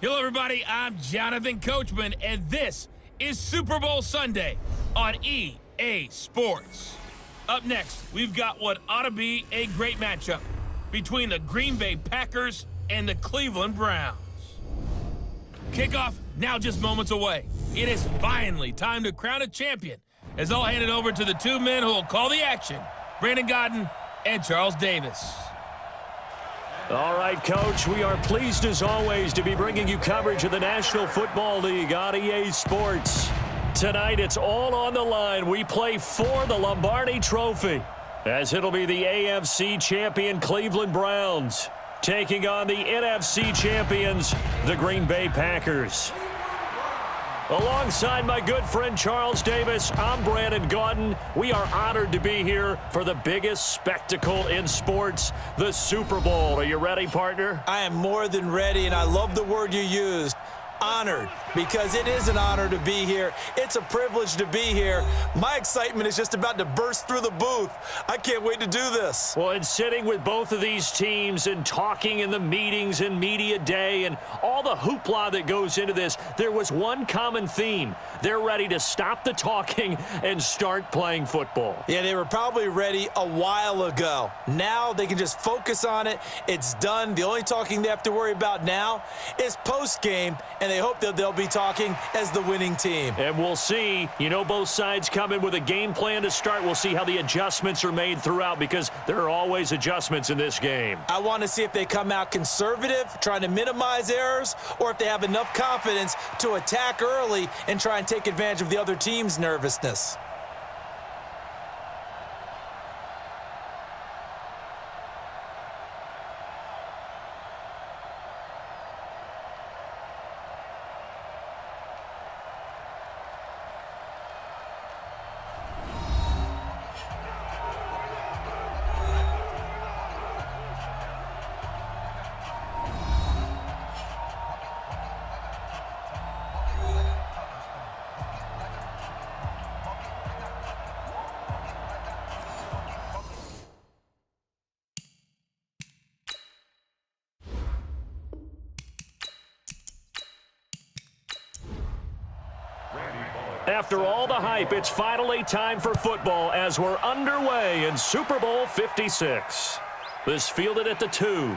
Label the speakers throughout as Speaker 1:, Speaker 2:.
Speaker 1: Hello, everybody. I'm Jonathan Coachman, and this is Super Bowl Sunday on EA Sports. Up next, we've got what ought to be a great matchup between the Green Bay Packers and the Cleveland Browns. Kickoff now just moments away. It is finally time to crown a champion, as I'll hand it over to the two men who will call the action, Brandon Godden and Charles Davis.
Speaker 2: All right, Coach, we are pleased as always to be bringing you coverage of the National Football League on EA Sports. Tonight, it's all on the line. We play for the Lombardi Trophy, as it'll be the AFC champion Cleveland Browns taking on the NFC champions, the Green Bay Packers. Alongside my good friend Charles Davis, I'm Brandon Godden. We are honored to be here for the biggest spectacle in sports, the Super Bowl. Are you ready, partner?
Speaker 3: I am more than ready, and I love the word you used. Honored, because it is an honor to be here. It's a privilege to be here. My excitement is just about to burst through the booth. I can't wait to do this.
Speaker 2: Well, and sitting with both of these teams and talking in the meetings and media day and all the hoopla that goes into this, there was one common theme. They're ready to stop the talking and start playing football.
Speaker 3: Yeah, they were probably ready a while ago. Now they can just focus on it. It's done. The only talking they have to worry about now is post-game, and they hope that they'll be talking as the winning team.
Speaker 2: And we'll see. You know, both sides come in with a game plan to start. We'll see how the adjustments are made throughout, because there are always adjustments in this game.
Speaker 3: I want to see if they come out conservative, trying to minimize errors, or if they have enough confidence to attack early and try and take advantage of the other team's nervousness.
Speaker 2: After all the hype, it's finally time for football as we're underway in Super Bowl 56. This fielded at the 2.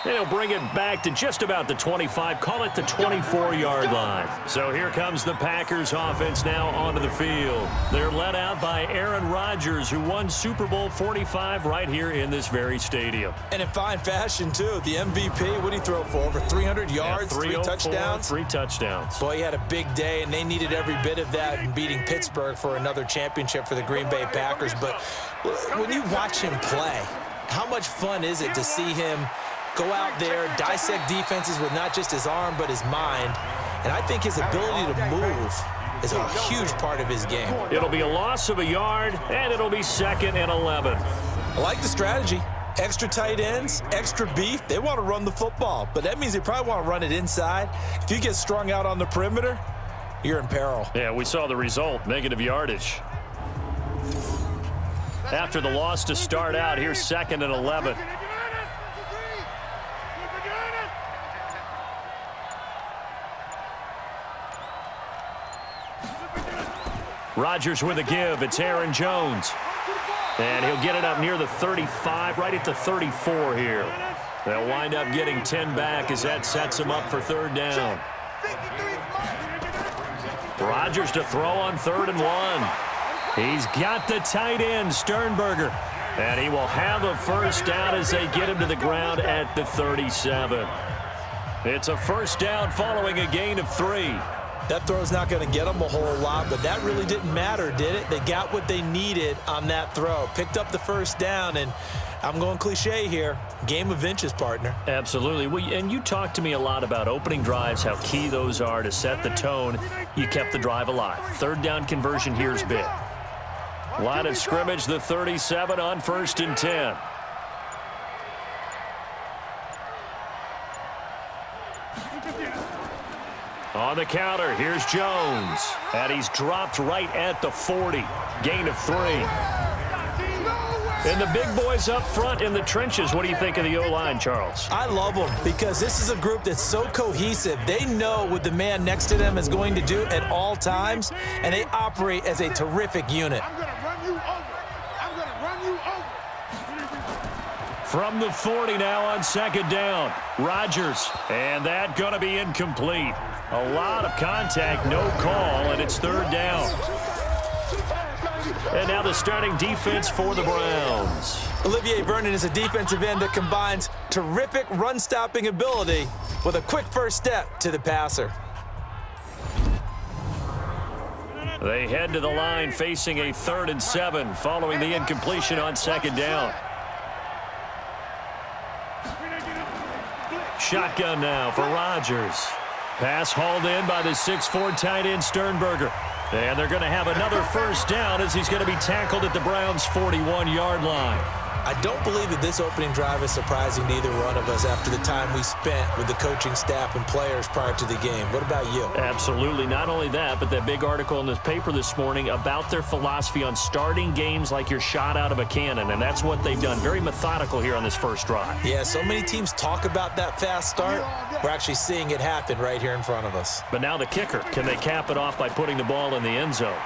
Speaker 2: They'll bring it back to just about the 25, call it the 24-yard line. So here comes the Packers offense now onto the field. They're led out by Aaron Rodgers, who won Super Bowl 45 right here in this very stadium.
Speaker 3: And in fine fashion, too. The MVP, what did he throw for? Over 300 yards, 3 touchdowns?
Speaker 2: 3 touchdowns.
Speaker 3: Boy, he had a big day, and they needed every bit of that in beating Pittsburgh for another championship for the Green Bay Packers. But when you watch him play, how much fun is it to see him go out there, dissect defenses with not just his arm but his mind? And I think his ability to move is a huge part of his game.
Speaker 2: It'll be a loss of a yard, and it'll be 2nd and 11.
Speaker 3: I like the strategy. Extra tight ends, extra beef. They want to run the football, but that means they probably want to run it inside. If you get strung out on the perimeter, you're in peril.
Speaker 2: Yeah, we saw the result, negative yardage. After the loss to start out, here's 2nd and 11. Rodgers with a give. It's Aaron Jones. And he'll get it up near the 35, right at the 34 here. They'll wind up getting 10 back as that sets them up for 3rd down. Rodgers to throw on 3rd and 1. He's got the tight end, Sternberger. And he will have a 1st down as they get him to the ground at the 37. It's a 1st down following a gain of 3.
Speaker 3: That throw's not going to get them a whole lot, but that really didn't matter, did it? They got what they needed on that throw. Picked up the 1st down, and I'm going cliche here. Game of inches, partner. Absolutely.
Speaker 2: Well, and you talked to me a lot about opening drives, how key those are to set the tone. You kept the drive alive. 3rd down conversion here is big. Line of scrimmage, the 37 on 1st and 10. On the counter, here's Jones. And he's dropped right at the 40. Gain of 3. And the big boys up front in the trenches, what do you think of the O-line, Charles?
Speaker 3: I love them because this is a group that's so cohesive. They know what the man next to them is going to do at all times, and they operate as a terrific unit.
Speaker 4: I'm going to run you over. I'm going to run you over.
Speaker 2: From the 40 now on second down. Rodgers, and that going to be incomplete. A lot of contact, no call, and it's third down. And now the starting defense for the Browns.
Speaker 3: Olivier Vernon is a defensive end that combines terrific run-stopping ability with a quick first step to the passer.
Speaker 2: They head to the line facing a 3rd and 7 following the incompletion on second down. Shotgun now for Rodgers. Pass hauled in by the 6'4" tight end Sternberger. And they're going to have another first down as he's going to be tackled at the Browns' 41-yard line.
Speaker 3: I don't believe that this opening drive is surprising neither one of us after the time we spent with the coaching staff and players prior to the game. What about you?
Speaker 2: Absolutely. Not only that, but that big article in the paper this morning about their philosophy on starting games like you're shot out of a cannon, and that's what they've done. Very methodical here on this first drive.
Speaker 3: Yeah, so many teams talk about that fast start. We're actually seeing it happen right here in front of us.
Speaker 2: But now the kicker. Can they cap it off by putting the ball in the end zone?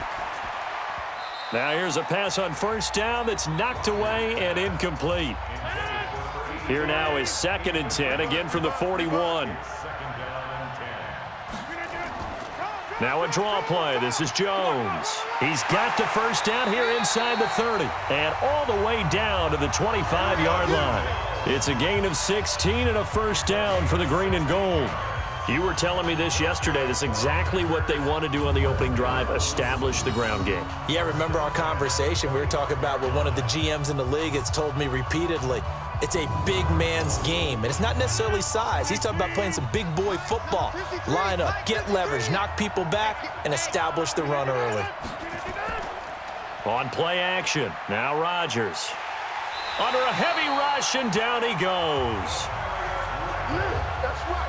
Speaker 2: Now here's a pass on first down that's knocked away and incomplete. Here now is 2nd and 10, again from the 41. Now a draw play. This is Jones. He's got the first down here inside the 30 and all the way down to the 25-yard line. It's a gain of 16 and a first down for the green and gold. You were telling me this yesterday. That's exactly what they want to do on the opening drive, establish the ground game.
Speaker 3: Yeah, remember our conversation? We were talking about what one of the GMs in the league has told me repeatedly. It's a big man's game, and it's not necessarily size. He's talking about playing some big boy football. Line up, get leverage, knock people back, and establish the run early.
Speaker 2: On play action, now Rodgers. Under a heavy rush, and down he goes.
Speaker 4: That's right.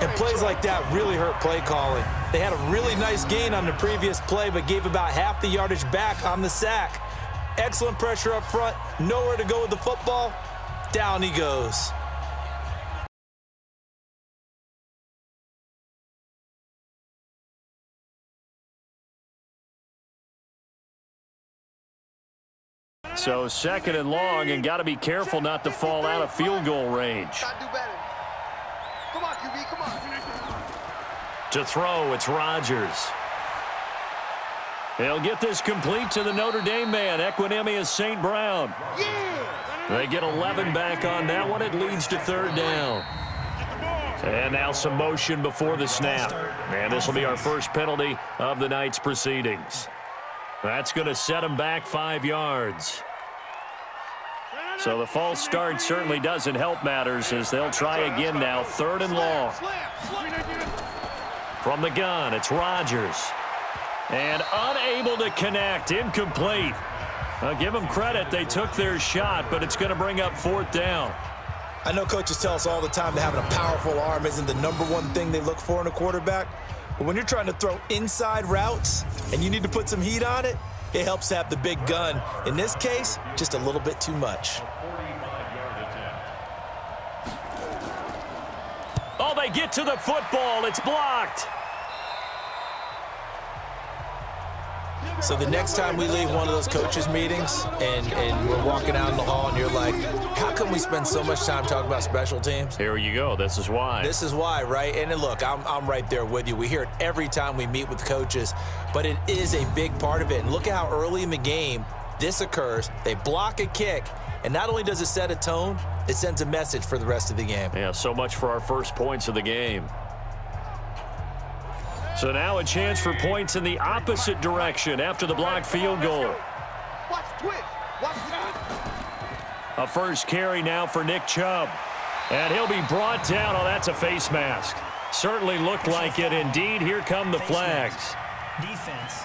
Speaker 3: And plays like that really hurt play calling. They had a really nice gain on the previous play, but gave about half the yardage back on the sack. Excellent pressure up front, nowhere to go with the football. Down he goes.
Speaker 2: So 2nd and long, and got to be careful not to fall out of field goal range.
Speaker 4: Come on, QB, come on.
Speaker 2: To throw, it's Rodgers. He'll get this complete to the Notre Dame man, Equanimeous St. Brown.
Speaker 4: Yeah.
Speaker 2: They get 11 back on that one. It leads to 3rd down. And now some motion before the snap. And this will be our first penalty of the night's proceedings. That's going to set them back 5 yards. So the false start certainly doesn't help matters as they'll try again now. 3rd and long. From the gun, it's Rodgers. And unable to connect, incomplete. I'll give them credit. They took their shot, but it's going to bring up 4th down.
Speaker 3: I know coaches tell us all the time that having a powerful arm isn't the #1 thing they look for in a quarterback. But when you're trying to throw inside routes and you need to put some heat on it, it helps to have the big gun. In this case, just a little bit too much.
Speaker 2: Oh, they get to the football. It's blocked.
Speaker 3: So the next time we leave one of those coaches' meetings and we're walking out in the hall and you're like, how come we spend so much time talking about special teams?
Speaker 2: Here you go. This is why.
Speaker 3: This is why, right? And look, I'm right there with you. We hear it every time we meet with coaches, but it is a big part of it. And look at how early in the game this occurs. They block a kick, and not only does it set a tone, it sends a message for the rest of the game.
Speaker 2: Yeah, so much for our first points of the game. So now a chance for points in the opposite direction after the blocked field goal.
Speaker 4: Watch twitch. Watch
Speaker 2: A first carry now for Nick Chubb. And he'll be brought down. Oh, that's a face mask. Certainly looked like it. Indeed, here come the flags.
Speaker 5: Defense.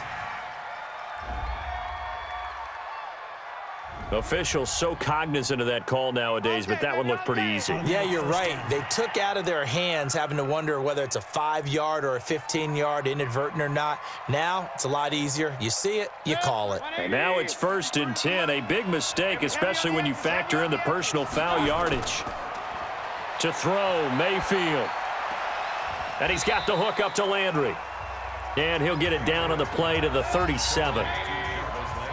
Speaker 2: Officials so cognizant of that call nowadays, but that one looked pretty easy.
Speaker 3: Yeah, you're right. They took out of their hands having to wonder whether it's a 5-yard or a 15-yard, inadvertent or not. Now, it's a lot easier. You see it, you call it.
Speaker 2: And now it's 1st and 10. A big mistake, especially when you factor in the personal foul yardage. To throw, Mayfield. And he's got the hook up to Landry. And he'll get it down on the play to the 37.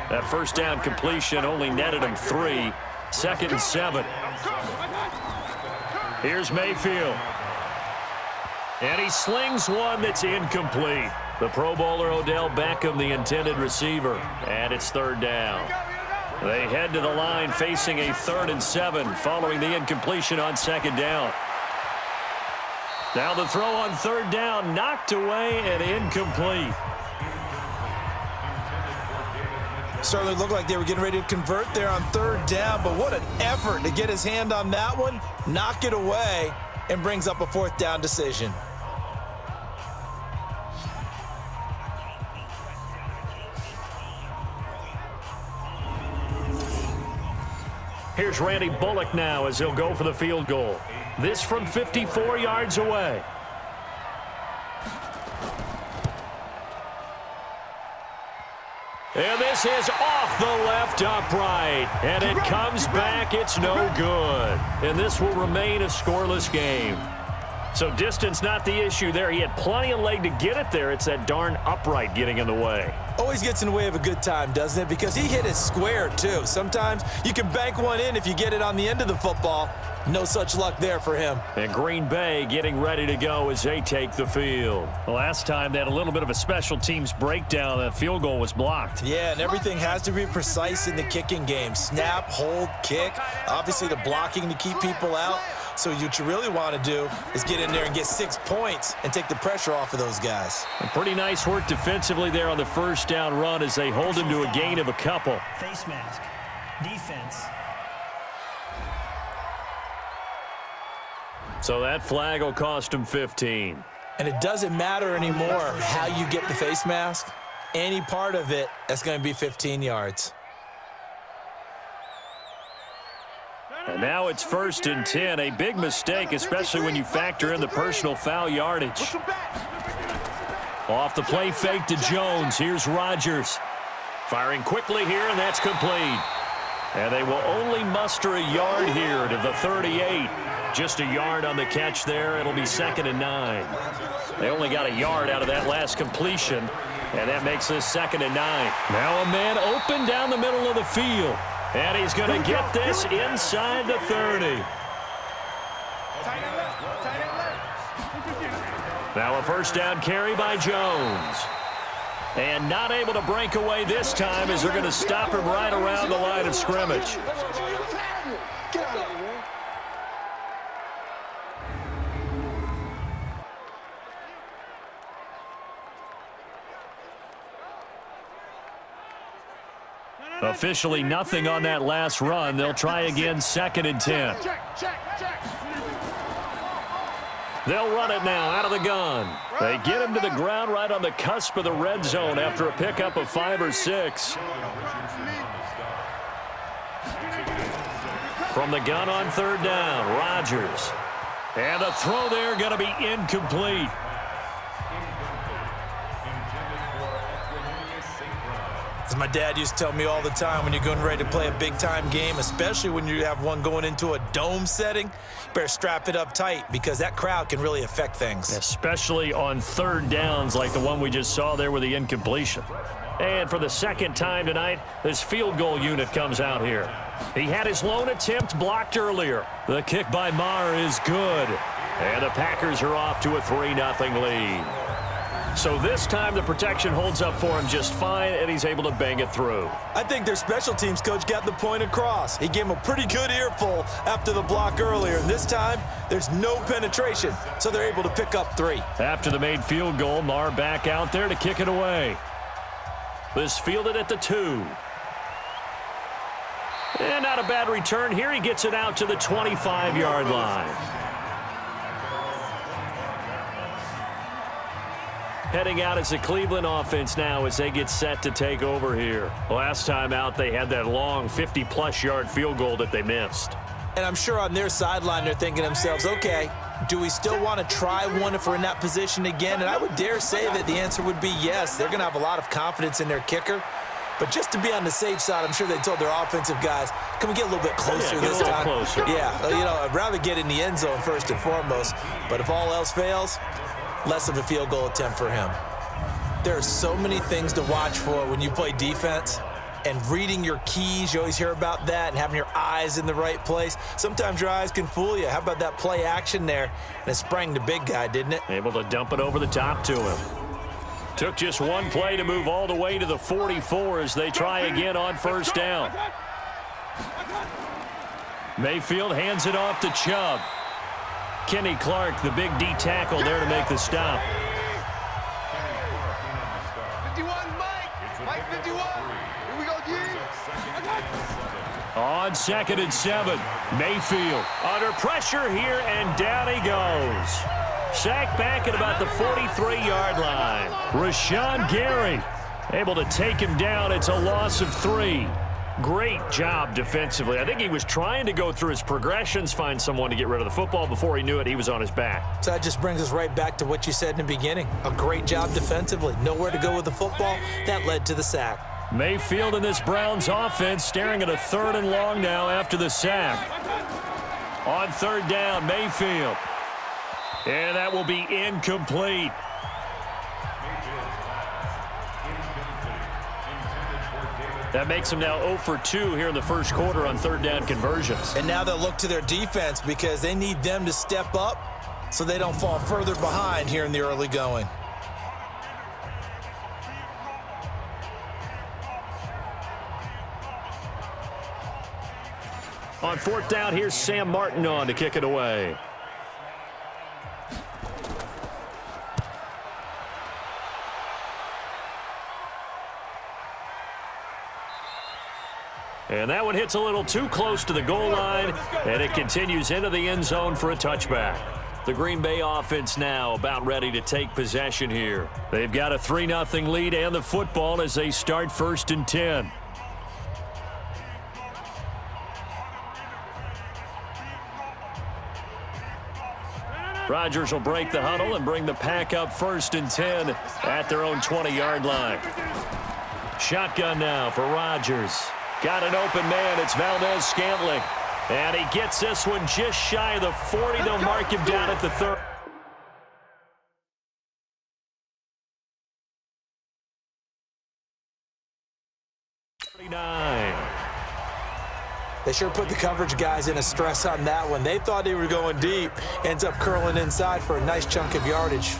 Speaker 2: That first down completion only netted him 3. 2nd and 7. Here's Mayfield. And he slings one that's incomplete. The Pro Bowler Odell Beckham, the intended receiver. And it's 3rd down. They head to the line facing a 3rd and 7 following the incompletion on 2nd down. Now the throw on 3rd down, knocked away and incomplete.
Speaker 3: Certainly looked like they were getting ready to convert there on 3rd down, but what an effort to get his hand on that one, knock it away, and brings up a 4th down decision.
Speaker 2: Here's Randy Bullock now as he'll go for the field goal. This from 54 yards away. And this is off the left upright. And it comes back. It's no good. And this will remain a scoreless game. So distance not the issue there. He had plenty of leg to get it there. It's that darn upright getting in the way.
Speaker 3: Always gets in the way of a good time, doesn't it? Because he hit it square, too. Sometimes you can bank one in if you get it on the end of the football. No such luck there for him.
Speaker 2: And Green Bay getting ready to go as they take the field. The last time they had a little bit of a special teams breakdown. That field goal was blocked.
Speaker 3: Yeah, and everything has to be precise in the kicking game. Snap, hold, kick. Obviously the blocking to keep people out. So what you really want to do is get in there and get 6 points and take the pressure off of those guys.
Speaker 2: And pretty nice work defensively there on the first down run as they hold him to a gain of a couple.
Speaker 5: Face mask. Defense.
Speaker 2: So that flag will cost him 15.
Speaker 3: And it doesn't matter anymore how you get the face mask. Any part of it, that's going to be 15 yards.
Speaker 2: And now it's 1st and 10. A big mistake, especially when you factor in the personal foul yardage. Off the play fake to Jones. Here's Rodgers. Firing quickly here, and that's complete. And they will only muster a yard here to the 38. Just a yard on the catch there. It'll be 2nd and 9. They only got a yard out of that last completion, and that makes this 2nd and 9. Now a man open down the middle of the field. And he's going to get this inside the 30. Now a first down carry by Jones. And not able to break away this time as they're going to stop him right around the line of scrimmage. Officially nothing on that last run. They'll try again 2nd and 10. They'll run it now out of the gun. They get him to the ground right on the cusp of the red zone after a pickup of 5 or 6. From the gun on 3rd down, Rodgers. And the throw there going to be incomplete.
Speaker 3: As my dad used to tell me all the time, when you're going ready to play a big-time game, especially when you have one going into a dome setting, you better strap it up tight because that crowd can really affect things.
Speaker 2: Especially on 3rd downs like the one we just saw there with the incompletion. And for the 2nd time tonight, this field goal unit comes out here. He had his lone attempt blocked earlier. The kick by Maher is good. And the Packers are off to a 3-0 lead. So this time the protection holds up for him just fine, and he's able to bang it through.
Speaker 3: I think their special teams coach got the point across. He gave him a pretty good earful after the block earlier, and this time there's no penetration, so they're able to pick up 3.
Speaker 2: After the made field goal, Maher back out there to kick it away. This fielded at the 2. And not a bad return here. He gets it out to the 25-yard line. heading out as the Cleveland offense now as they get set to take over here. Last time out, they had that long 50-plus yard field goal that they missed.
Speaker 3: And I'm sure on their sideline they're thinking to themselves, okay, do we still want to try one if we're in that position again? And I would dare say that the answer would be yes. They're going to have a lot of confidence in their kicker. But just to be on the safe side, I'm sure they told their offensive guys, can we get a little bit closer this time?
Speaker 2: Closer.
Speaker 3: Yeah, you know, I'd rather get in the end zone first and foremost. But if all else fails, less of a field goal attempt for him. There are so many things to watch for when you play defense. And reading your keys, you always hear about that, and having your eyes in the right place. Sometimes your eyes can fool you. How about that play action there? And it sprang the big guy, didn't it?
Speaker 2: Able to dump it over the top to him. Took just one play to move all the way to the 44 as they try again on first down. Mayfield hands it off to Chubb. Kenny Clark, the big D tackle there to make the stop.
Speaker 4: 51, Mike 51. Here we go, G.
Speaker 2: On 2nd and 7, Mayfield under pressure here, and down he goes. Sacked back at about the 43-yard line. Rashawn Gary able to take him down. It's a loss of 3. Great job defensively. I think he was trying to go through his progressions, find someone to get rid of the football. Before he knew it, he was on his back.
Speaker 3: So that just brings us right back to what you said in the beginning. A great job defensively. Nowhere to go with the football. That led to the sack.
Speaker 2: Mayfield in this Browns offense staring at a 3rd and long now after the sack. On 3rd down, Mayfield. And that will be incomplete. That makes them now 0 for 2 here in the first quarter on 3rd down conversions.
Speaker 3: And now they'll look to their defense because they need them to step up so they don't fall further behind here in the early going.
Speaker 2: On 4th down, here's Sam Martin on to kick it away. And that one hits a little too close to the goal line, and it continues into the end zone for a touchback. The Green Bay offense now about ready to take possession here. They've got a 3-0 lead and the football as they start 1st and 10. Rodgers will break the huddle and bring the pack up 1st and 10 at their own 20-yard line. Shotgun now for Rodgers. Got an open man. It's Valdez-Scantling. And he gets this one just shy of the 40. They'll mark him down at the 30.
Speaker 3: They sure put the coverage guys in a stress on that one. They thought they were going deep. Ends up curling inside for a nice chunk of yardage.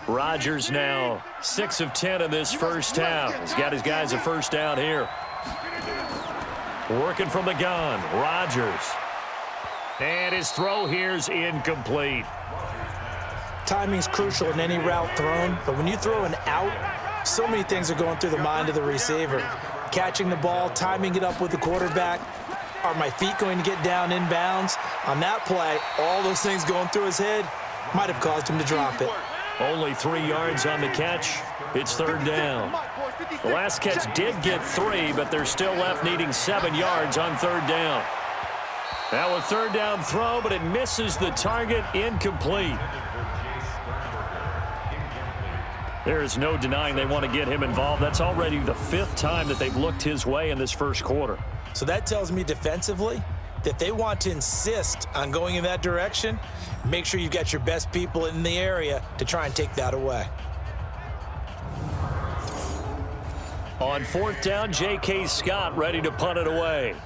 Speaker 2: Rodgers now 6 of 10 in this first half. He's got his guys a first down here. Working from the gun, Rodgers. And his throw here's incomplete.
Speaker 3: Timing's crucial in any route thrown, but when you throw an out, so many things are going through the mind of the receiver. Catching the ball, timing it up with the quarterback. Are my feet going to get down inbounds? On that play, all those things going through his head might have caused him to drop it.
Speaker 2: Only 3 yards on the catch. It's 3rd down. The last catch did get 3, but they're still left needing 7 yards on 3rd down. Now a 3rd down throw, but it misses the target. Incomplete. There is no denying they want to get him involved. That's already the 5th time that they've looked his way in this first quarter.
Speaker 3: So that tells me defensively that they want to insist on going in that direction. Make sure you've got your best people in the area to try and take that away.
Speaker 2: On 4th down, J.K. Scott ready to punt it away.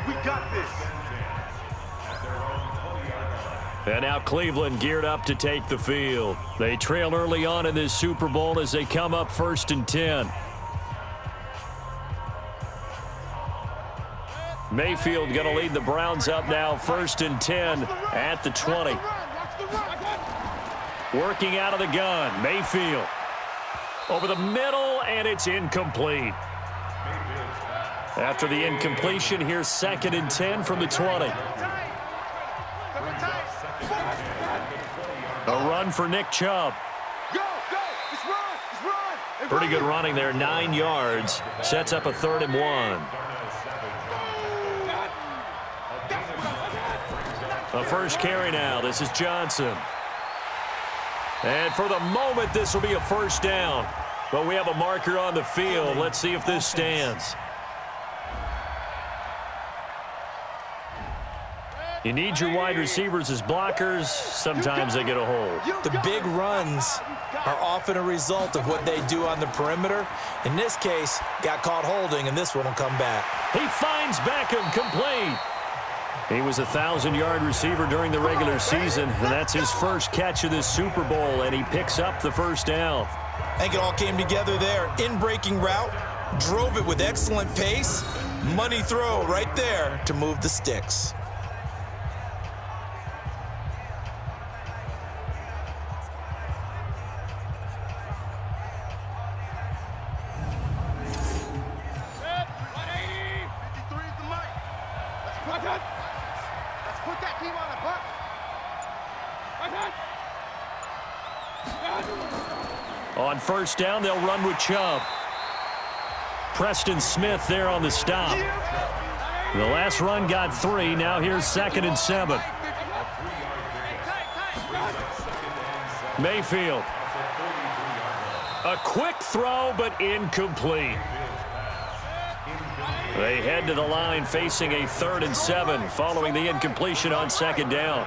Speaker 4: We got this.
Speaker 2: And now Cleveland geared up to take the field. They trail early on in this Super Bowl as they come up 1st and 10. Mayfield going to lead the Browns up now 1st and 10 at the 20. Working out of the gun, Mayfield. Over the middle, and it's incomplete. After the incompletion, here's 2nd and 10 from the 20. A run for Nick Chubb. Pretty good running there, 9 yards. Sets up a 3rd and 1. The first carry now. This is Johnson. And for the moment, this will be a 1st down. But we have a marker on the field. Let's see if this stands. You need your wide receivers as blockers. Sometimes they get a hold.
Speaker 3: The big runs are often a result of what they do on the perimeter. In this case, got caught holding, and this one will come back.
Speaker 2: He finds Beckham, complete. He was a 1,000-yard receiver during the regular season, and that's his first catch of this Super Bowl, and he picks up the 1st down.
Speaker 3: I think it all came together there. In-breaking route, drove it with excellent pace. Money throw right there to move the sticks.
Speaker 2: On 1st down, they'll run with Chubb. Preston Smith there on the stop. The last run got 3. Now here's 2nd and 7. Mayfield. A quick throw, but incomplete. They head to the line facing a 3rd and 7 following the incompletion on 2nd down.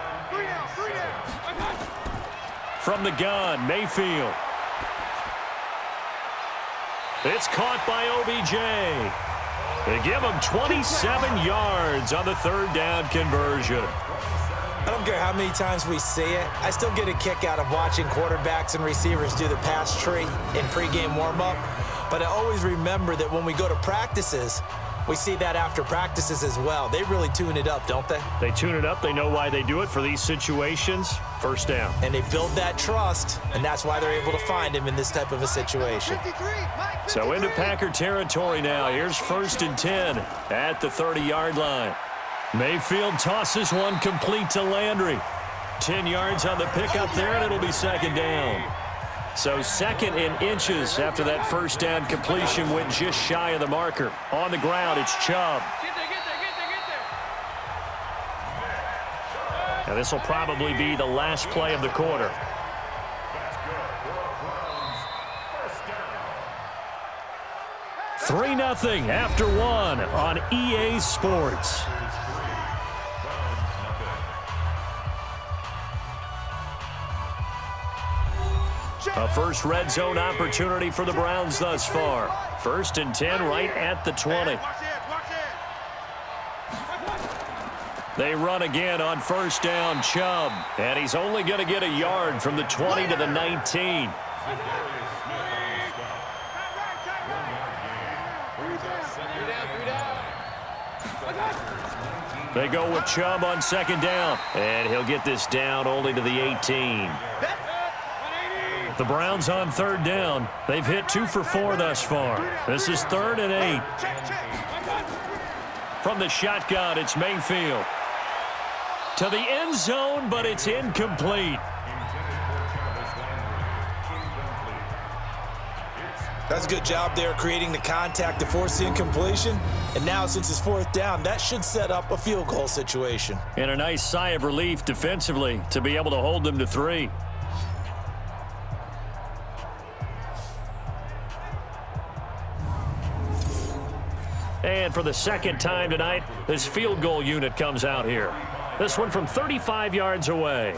Speaker 2: From the gun, Mayfield. It's caught by OBJ. They give him 27 yards on the 3rd down conversion.
Speaker 3: I don't care how many times we see it. I still get a kick out of watching quarterbacks and receivers do the pass tree in pregame warm-up. But I always remember that when we go to practices, we see that after practices as well. They really tune it up, don't they?
Speaker 2: They tune it up. They know why they do it for these situations. 1st down.
Speaker 3: And they build that trust, and that's why they're able to find him in this type of a situation.
Speaker 2: So into Packer territory now. Here's 1st and 10 at the 30-yard line. Mayfield tosses one complete to Landry. 10 yards on the pickup there, and it'll be 2nd down. So 2nd in inches after that 1st down completion, went just shy of the marker. On the ground, it's Chubb. Now this will probably be the last play of the quarter. $3-0 after 1 on EA Sports. A first red zone opportunity for the Browns thus far. 1st and 10 right at the 20. They run again on 1st down, Chubb. And he's only going to get a yard from the 20 to the 19. They go with Chubb on 2nd down. And he'll get this down only to the 18. The Browns on 3rd down. They've hit 2 for 4 thus far. This is 3rd and 8. From the shotgun, it's Mayfield. To the end zone, but it's incomplete.
Speaker 3: That's a good job there creating the contact to force the incompletion. And now since it's 4th down, that should set up a field goal situation.
Speaker 2: And a nice sigh of relief defensively to be able to hold them to 3. And for the 2nd time tonight, this field goal unit comes out here. This one from 35 yards away.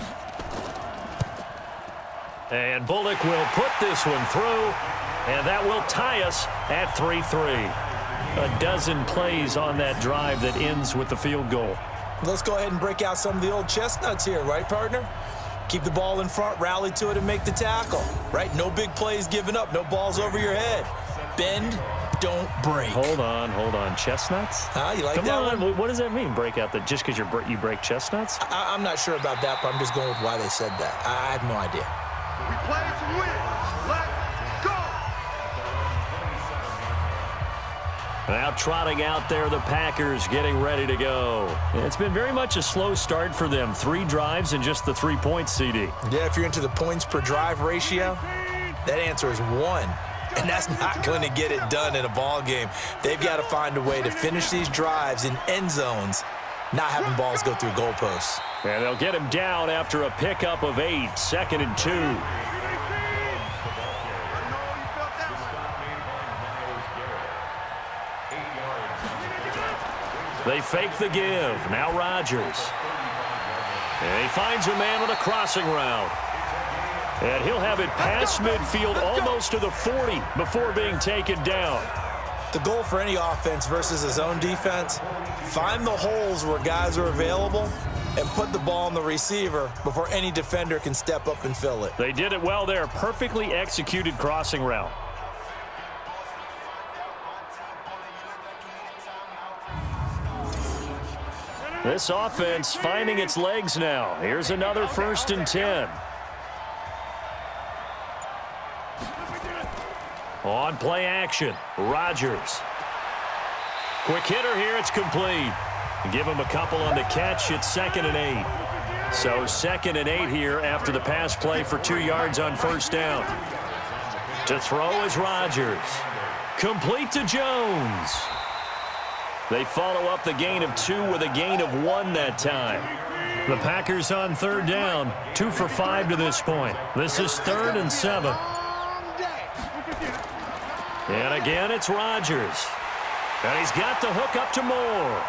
Speaker 2: And Bullock will put this one through, and that will tie us at 3-3. A dozen plays on that drive that ends with the field goal.
Speaker 3: Let's go ahead and break out some of the old chestnuts here, right, partner? Keep the ball in front, rally to it, and make the tackle, right? No big plays given up, no balls over your head. Bend, don't break.
Speaker 2: Hold on. Chestnuts?
Speaker 3: You like
Speaker 2: Come
Speaker 3: that
Speaker 2: on.
Speaker 3: one?
Speaker 2: What does that mean, break out? Just because you break chestnuts?
Speaker 3: I'm not sure about that, but I'm just going with why they said that. I have no idea.
Speaker 4: We play to win. Let's go.
Speaker 2: Now trotting out there, the Packers getting ready to go. It's been very much a slow start for them. 3 drives and just the 3 points, CD.
Speaker 3: Yeah, if you're into the points per drive ratio, that answer is 1. And that's not going to get it done in a ball game. They've got to find a way to finish these drives in end zones, not having balls go through goalposts.
Speaker 2: And they'll get him down after a pickup of 8, 2nd and 2. They fake the give. Now Rodgers. And he finds a man with a crossing route. And he'll have it past midfield almost to the 40 before being taken down.
Speaker 3: The goal for any offense versus his own defense, find the holes where guys are available and put the ball on the receiver before any defender can step up and fill it.
Speaker 2: They did it well there. Perfectly executed crossing route. This offense finding its legs now. Here's another 1st and 10. On play action, Rodgers. Quick hitter here, it's complete. Give him a couple on the catch, it's 2nd and 8. So 2nd and 8 here after the pass play for 2 yards on 1st down. To throw is Rodgers. Complete to Jones. They follow up the gain of 2 with a gain of 1 that time. The Packers on 3rd down, 2 for 5 to this point. This is 3rd and 7. And again, it's Rodgers. And he's got the hook up to Moore.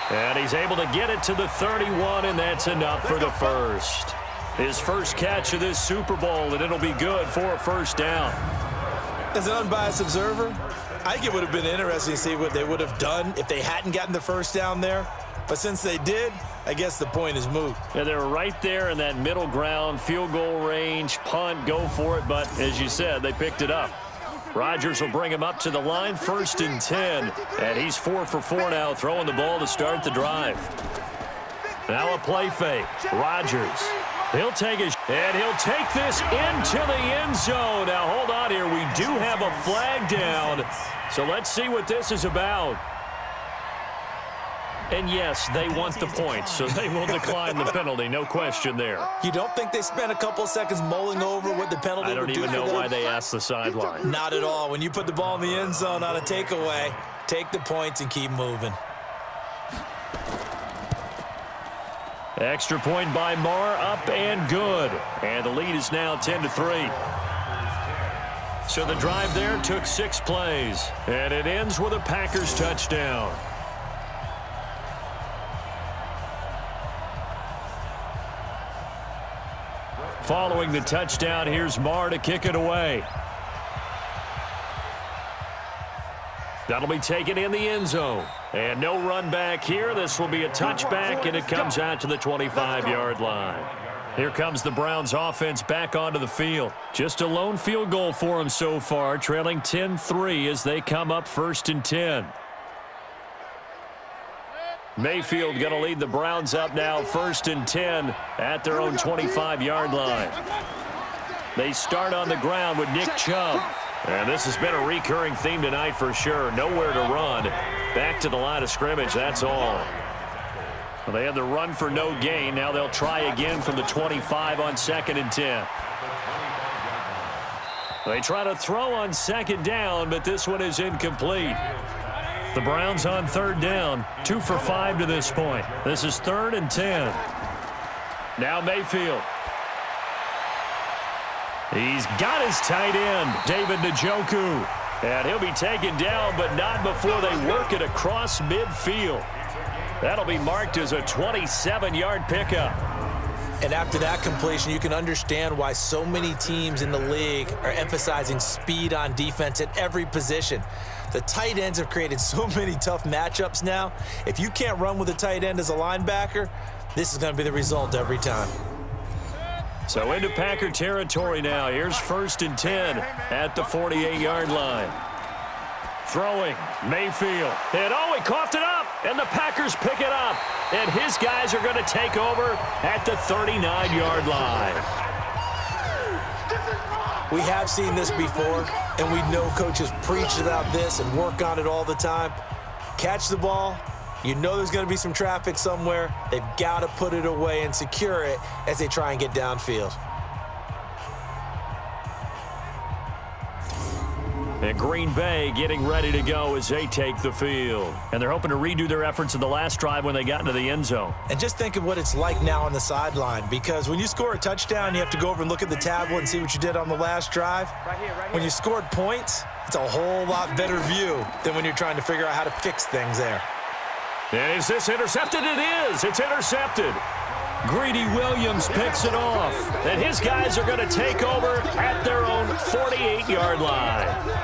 Speaker 2: And he's able to get it to the 31, and that's enough for the first. His first catch of this Super Bowl, and it'll be good for a 1st down.
Speaker 3: As an unbiased observer, I think it would have been interesting to see what they would have done if they hadn't gotten the 1st down there. But since they did, I guess the point is moot.
Speaker 2: Yeah, they were right there in that middle ground, field goal range, punt, go for it. But as you said, they picked it up. Rodgers will bring him up to the line, 1st and 10. And he's 4 for 4 now, throwing the ball to start the drive. Now a play fake. Rodgers. He'll take it, and he'll take this into the end zone. Now, hold on here. We do have a flag down. So let's see what this is about. And yes, they want the points, so they will decline the penalty. No question there.
Speaker 3: You don't think they spent a couple of seconds mulling over what the penalty would do for them?
Speaker 2: I don't even know why they asked the sideline.
Speaker 3: Not at all. When you put the ball in the end zone on a takeaway, take the points and keep moving.
Speaker 2: Extra point by Marr, up and good. And the lead is now 10-3. So the drive there took 6 plays. And it ends with a Packers touchdown. Following the touchdown, here's Marr to kick it away. That'll be taken in the end zone. And no run back here. This will be a touchback, and it comes out to the 25-yard line. Here comes the Browns offense back onto the field. Just a lone field goal for them so far, trailing 10-3 as they come up 1st and 10. Mayfield going to lead the Browns up now 1st and 10 at their own 25-yard line. They start on the ground with Nick Chubb. And this has been a recurring theme tonight for sure. Nowhere to run. Back to the line of scrimmage, that's all. Well, they had the run for no gain. Now they'll try again from the 25 on 2nd and 10. They try to throw on 2nd down, but this one is incomplete. The Browns on 3rd down, 2 for 5 to this point. This is 3rd and 10. Now Mayfield. He's got his tight end, David Njoku. And he'll be taken down, but not before they work it across midfield. That'll be marked as a 27-yard pickup.
Speaker 3: And after that completion, you can understand why so many teams in the league are emphasizing speed on defense at every position. The tight ends have created so many tough matchups now. If you can't run with a tight end as a linebacker, this is going to be the result every time.
Speaker 2: So into Packer territory now. Here's 1st and 10 at the 48-yard line. Throwing, Mayfield. And he coughed it up, and the Packers pick it up. And his guys are going to take over at the 39-yard line.
Speaker 3: We have seen this before, and we know coaches preach about this and work on it all the time. Catch the ball. You know there's going to be some traffic somewhere. They've got to put it away and secure it as they try and get downfield.
Speaker 2: And Green Bay getting ready to go as they take the field. And they're hoping to redo their efforts in the last drive when they got into the end zone.
Speaker 3: And just think of what it's like now on the sideline, because when you score a touchdown, you have to go over and look at the tablet and see what you did on the last drive. Right here. When you scored points, it's a whole lot better view than when you're trying to figure out how to fix things there.
Speaker 2: And is this intercepted? It is. It's intercepted. Greedy Williams picks it off. And his guys are going to take over at their own 48-yard line.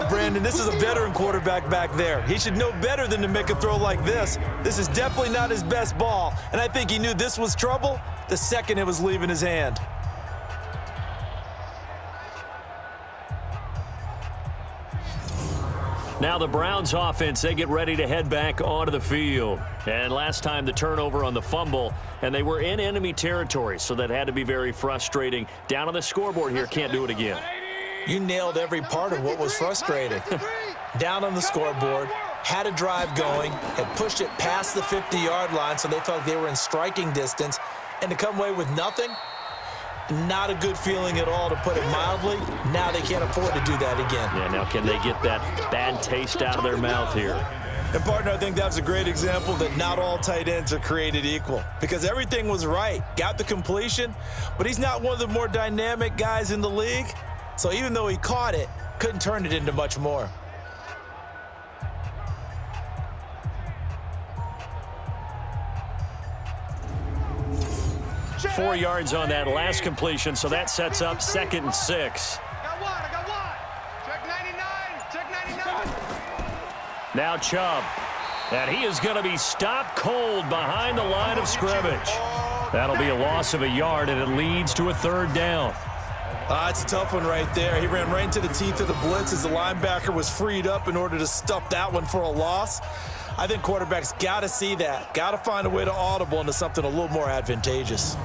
Speaker 3: Brandon, this is a veteran quarterback back there. He should know better than to make a throw like this. This is definitely not his best ball. And I think he knew this was trouble the second it was leaving his hand.
Speaker 2: Now the Browns offense, they get ready to head back onto the field. And last time the turnover on the fumble, and they were in enemy territory, so that had to be very frustrating. Down on the scoreboard here, can't do it again.
Speaker 3: You nailed every part of what was frustrating. Down on the scoreboard, had a drive going, had pushed it past the 50-yard line, so they felt they were in striking distance, and to come away with nothing, not a good feeling at all, to put it mildly. Now they can't afford to do that again.
Speaker 2: Yeah, now can they get that bad taste out of their mouth here?
Speaker 3: And, partner, I think that's a great example that not all tight ends are created equal, because everything was right. Got the completion, but he's not one of the more dynamic guys in the league. So even though he caught it, couldn't turn it into much more.
Speaker 2: 4 yards on that last completion, so that sets up 2nd and 6.
Speaker 4: I got one. Check 99.
Speaker 2: Now Chubb. And he is going to be stopped cold behind the line of scrimmage. That'll be a loss of a yard, and it leads to a 3rd down.
Speaker 3: It's a tough one right there. He ran right into the teeth of the blitz as the linebacker was freed up in order to stuff that one for a loss. I think quarterbacks got to see that. Got to find a way to audible into something a little more advantageous.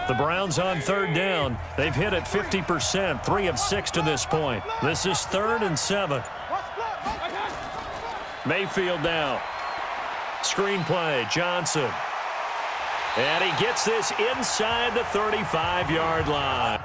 Speaker 2: The Browns on 3rd down. They've hit it 50%, 3 of 6 to this point. This is 3rd and 7. Mayfield now. Screen play, Johnson. And he gets this inside the 35-yard line.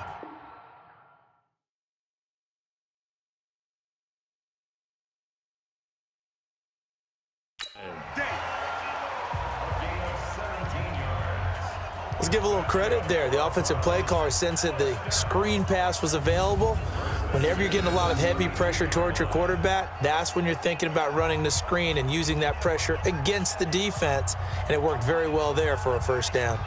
Speaker 3: Let's give a little credit there. The offensive play caller sensed that the screen pass was available. Whenever you're getting a lot of heavy pressure towards your quarterback, that's when you're thinking about running the screen and using that pressure against the defense. And it worked very well there for a 1st down.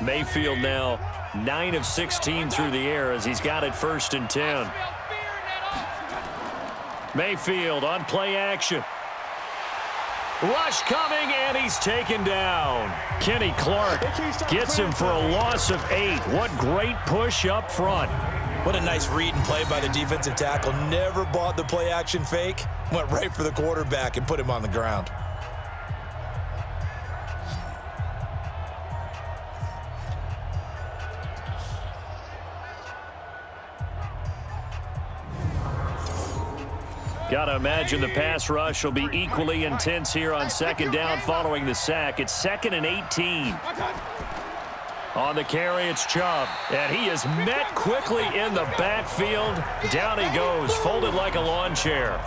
Speaker 2: Mayfield now 9 of 16 through the air as he's got it 1st and 10. Mayfield on play action. Rush coming, and he's taken down. Kenny Clark gets him for a loss of 8. What great push up front.
Speaker 3: What a nice read and play by the defensive tackle. Never bought the play action fake. Went right for the quarterback and put him on the ground.
Speaker 2: Got to imagine the pass rush will be equally intense here on 2nd down following the sack. It's 2nd and 18. On the carry, it's Chubb. And he is met quickly in the backfield. Down he goes, folded like a lawn chair.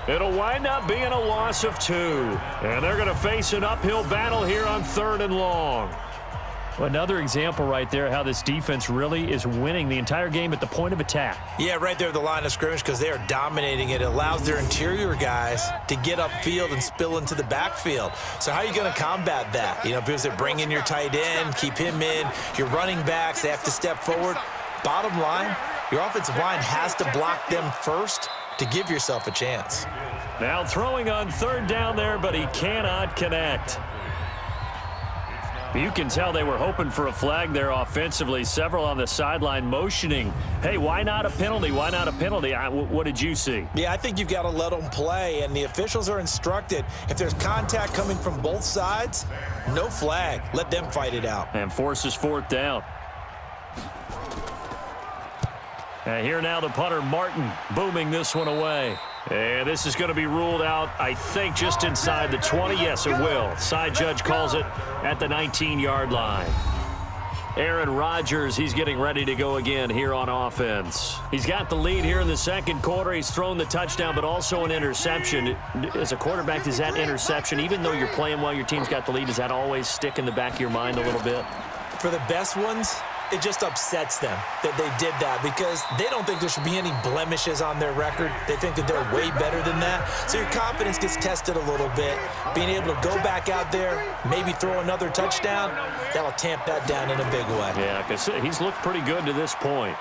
Speaker 2: It'll wind up being a loss of 2. And they're going to face an uphill battle here on 3rd and long. Another example right there how this defense really is winning the entire game at the point of attack.
Speaker 3: Yeah, right there at the line of scrimmage because they are dominating it. It allows their interior guys to get upfield and spill into the backfield. So how are you going to combat that? You know, because they bring in your tight end, keep him in. Your running backs, they have to step forward. Bottom line, your offensive line has to block them first to give yourself a chance.
Speaker 2: Now throwing on third down there, but he cannot connect. You can tell they were hoping for a flag there offensively. Several on the sideline motioning, hey, why not a penalty? Why not a penalty? What did you see?
Speaker 3: Yeah, I think you've got to let them play, and the officials are instructed. If there's contact coming from both sides, no flag. Let them fight it out.
Speaker 2: And forces fourth down. And here now the punter, Martin, booming this one away. And this is going to be ruled out, I think, just inside the 20. Yes, it will. Side judge calls it at the 19-yard line. Aaron Rodgers, he's getting ready to go again here on offense. He's got the lead here in the second quarter. He's thrown the touchdown, but also an interception. As a quarterback, does that interception, even though you're playing well, your team's got the lead, does that always stick in the back of your mind a little bit?
Speaker 3: For the best ones, it just upsets them that they did that because they don't think there should be any blemishes on their record. They think that they're way better than that. So your confidence gets tested a little bit. Being able to go back out there, maybe throw another touchdown, that'll tamp that down in a big way.
Speaker 2: Yeah, because he's looked pretty good to this point.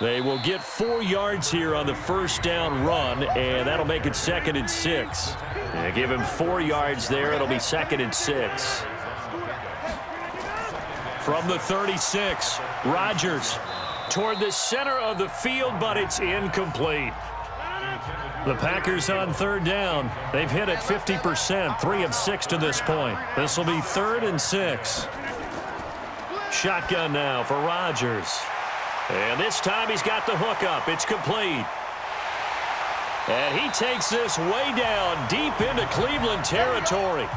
Speaker 2: They will get 4 yards here on the first down run, and that'll make it 2nd and 6. Yeah, give him 4 yards there. It'll be 2nd and 6. From the 36, Rodgers toward the center of the field, but it's incomplete. The Packers on third down. They've hit it 50%, 3 of 6 to this point. This will be 3rd and 6. Shotgun now for Rodgers. And this time he's got the hook up. It's complete. And he takes this way down deep into Cleveland territory.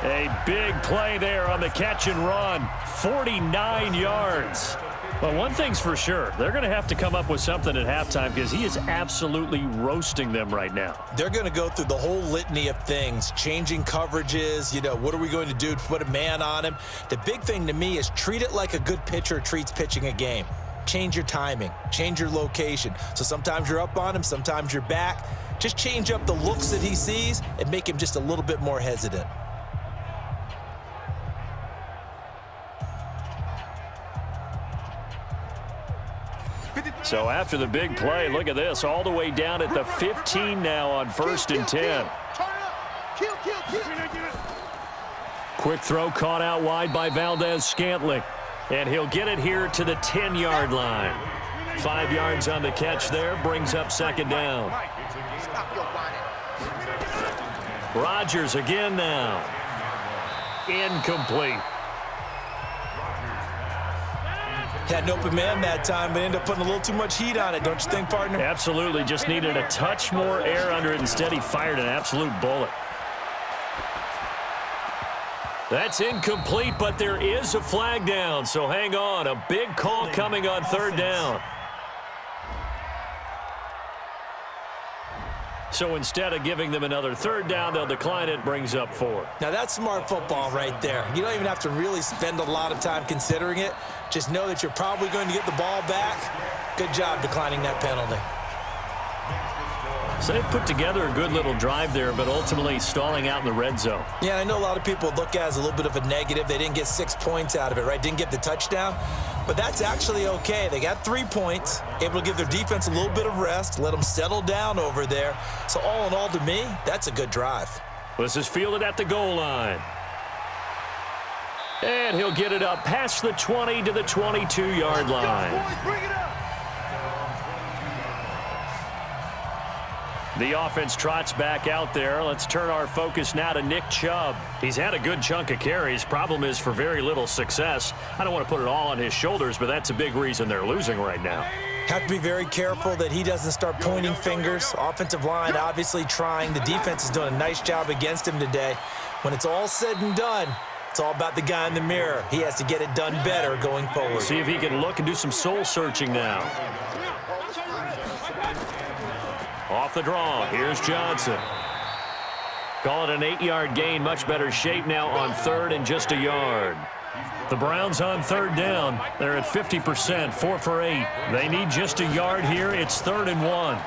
Speaker 2: A big play there on the catch and run. 49 yards. But one thing's for sure. They're going to have to come up with something at halftime because he is absolutely roasting them right now.
Speaker 3: They're going to go through the whole litany of things, changing coverages, you know, what are we going to do to put a man on him? The big thing to me is treat it like a good pitcher treats pitching a game. Change your timing, change your location. So sometimes you're up on him, sometimes you're back. Just change up the looks that he sees and make him just a little bit more hesitant.
Speaker 2: So after the big play, look at this, all the way down at the 15 now on 1st and 10. Quick throw caught out wide by Valdez-Scantling. And he'll get it here to the 10-yard line. 5 yards on the catch there, brings up 2nd down. Rodgers again now. Incomplete.
Speaker 3: Had an open man that time, but ended up putting a little too much heat on it, don't you think, partner?
Speaker 2: Absolutely. Just needed a touch more air under it. Instead, he fired an absolute bullet. That's incomplete, but there is a flag down, so hang on. A big call coming on 3rd down. So instead of giving them another 3rd down, they'll decline it, brings up 4.
Speaker 3: Now that's smart football right there. You don't even have to really spend a lot of time considering it. Just know that you're probably going to get the ball back. Good job declining that penalty.
Speaker 2: So they put together a good little drive there, but ultimately stalling out in the red zone.
Speaker 3: Yeah, I know a lot of people look at it as a little bit of a negative. They didn't get 6 points out of it, right? Didn't get the touchdown. But that's actually okay. They got 3 points, able to give their defense a little bit of rest, let them settle down over there. So all in all, to me, that's a good drive.
Speaker 2: This is fielded at the goal line. And he'll get it up past the 20 to the 22-yard line. The offense trots back out there. Let's turn our focus now to Nick Chubb. He's had a good chunk of carries. Problem is for very little success. I don't want to put it all on his shoulders, but that's a big reason they're losing right now.
Speaker 3: Have to be very careful that he doesn't start pointing fingers. Offensive line obviously trying. The defense is doing a nice job against him today. When it's all said and done, it's all about the guy in the mirror. He has to get it done better going forward.
Speaker 2: See if he can look and do some soul searching now. Off the draw, here's Johnson. Call it an 8-yard gain. Much better shape now on 3rd and just a yard. The Browns on 3rd down. They're at 50%, 4 for 8. They need just a yard here. It's 3rd and 1.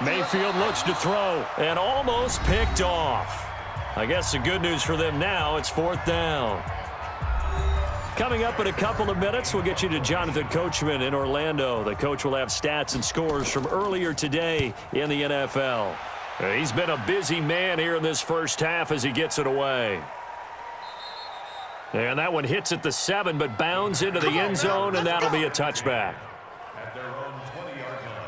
Speaker 2: Mayfield looks to throw and almost picked off. I guess the good news for them now, it's 4th down. Coming up in a couple of minutes, we'll get you to Jonathan Coachman in Orlando. The coach will have stats and scores from earlier today in the NFL. He's been a busy man here in this first half as he gets it away. And that one hits at the 7, but bounds into the end zone, and that'll be a touchback.
Speaker 6: At their own 20-yard line.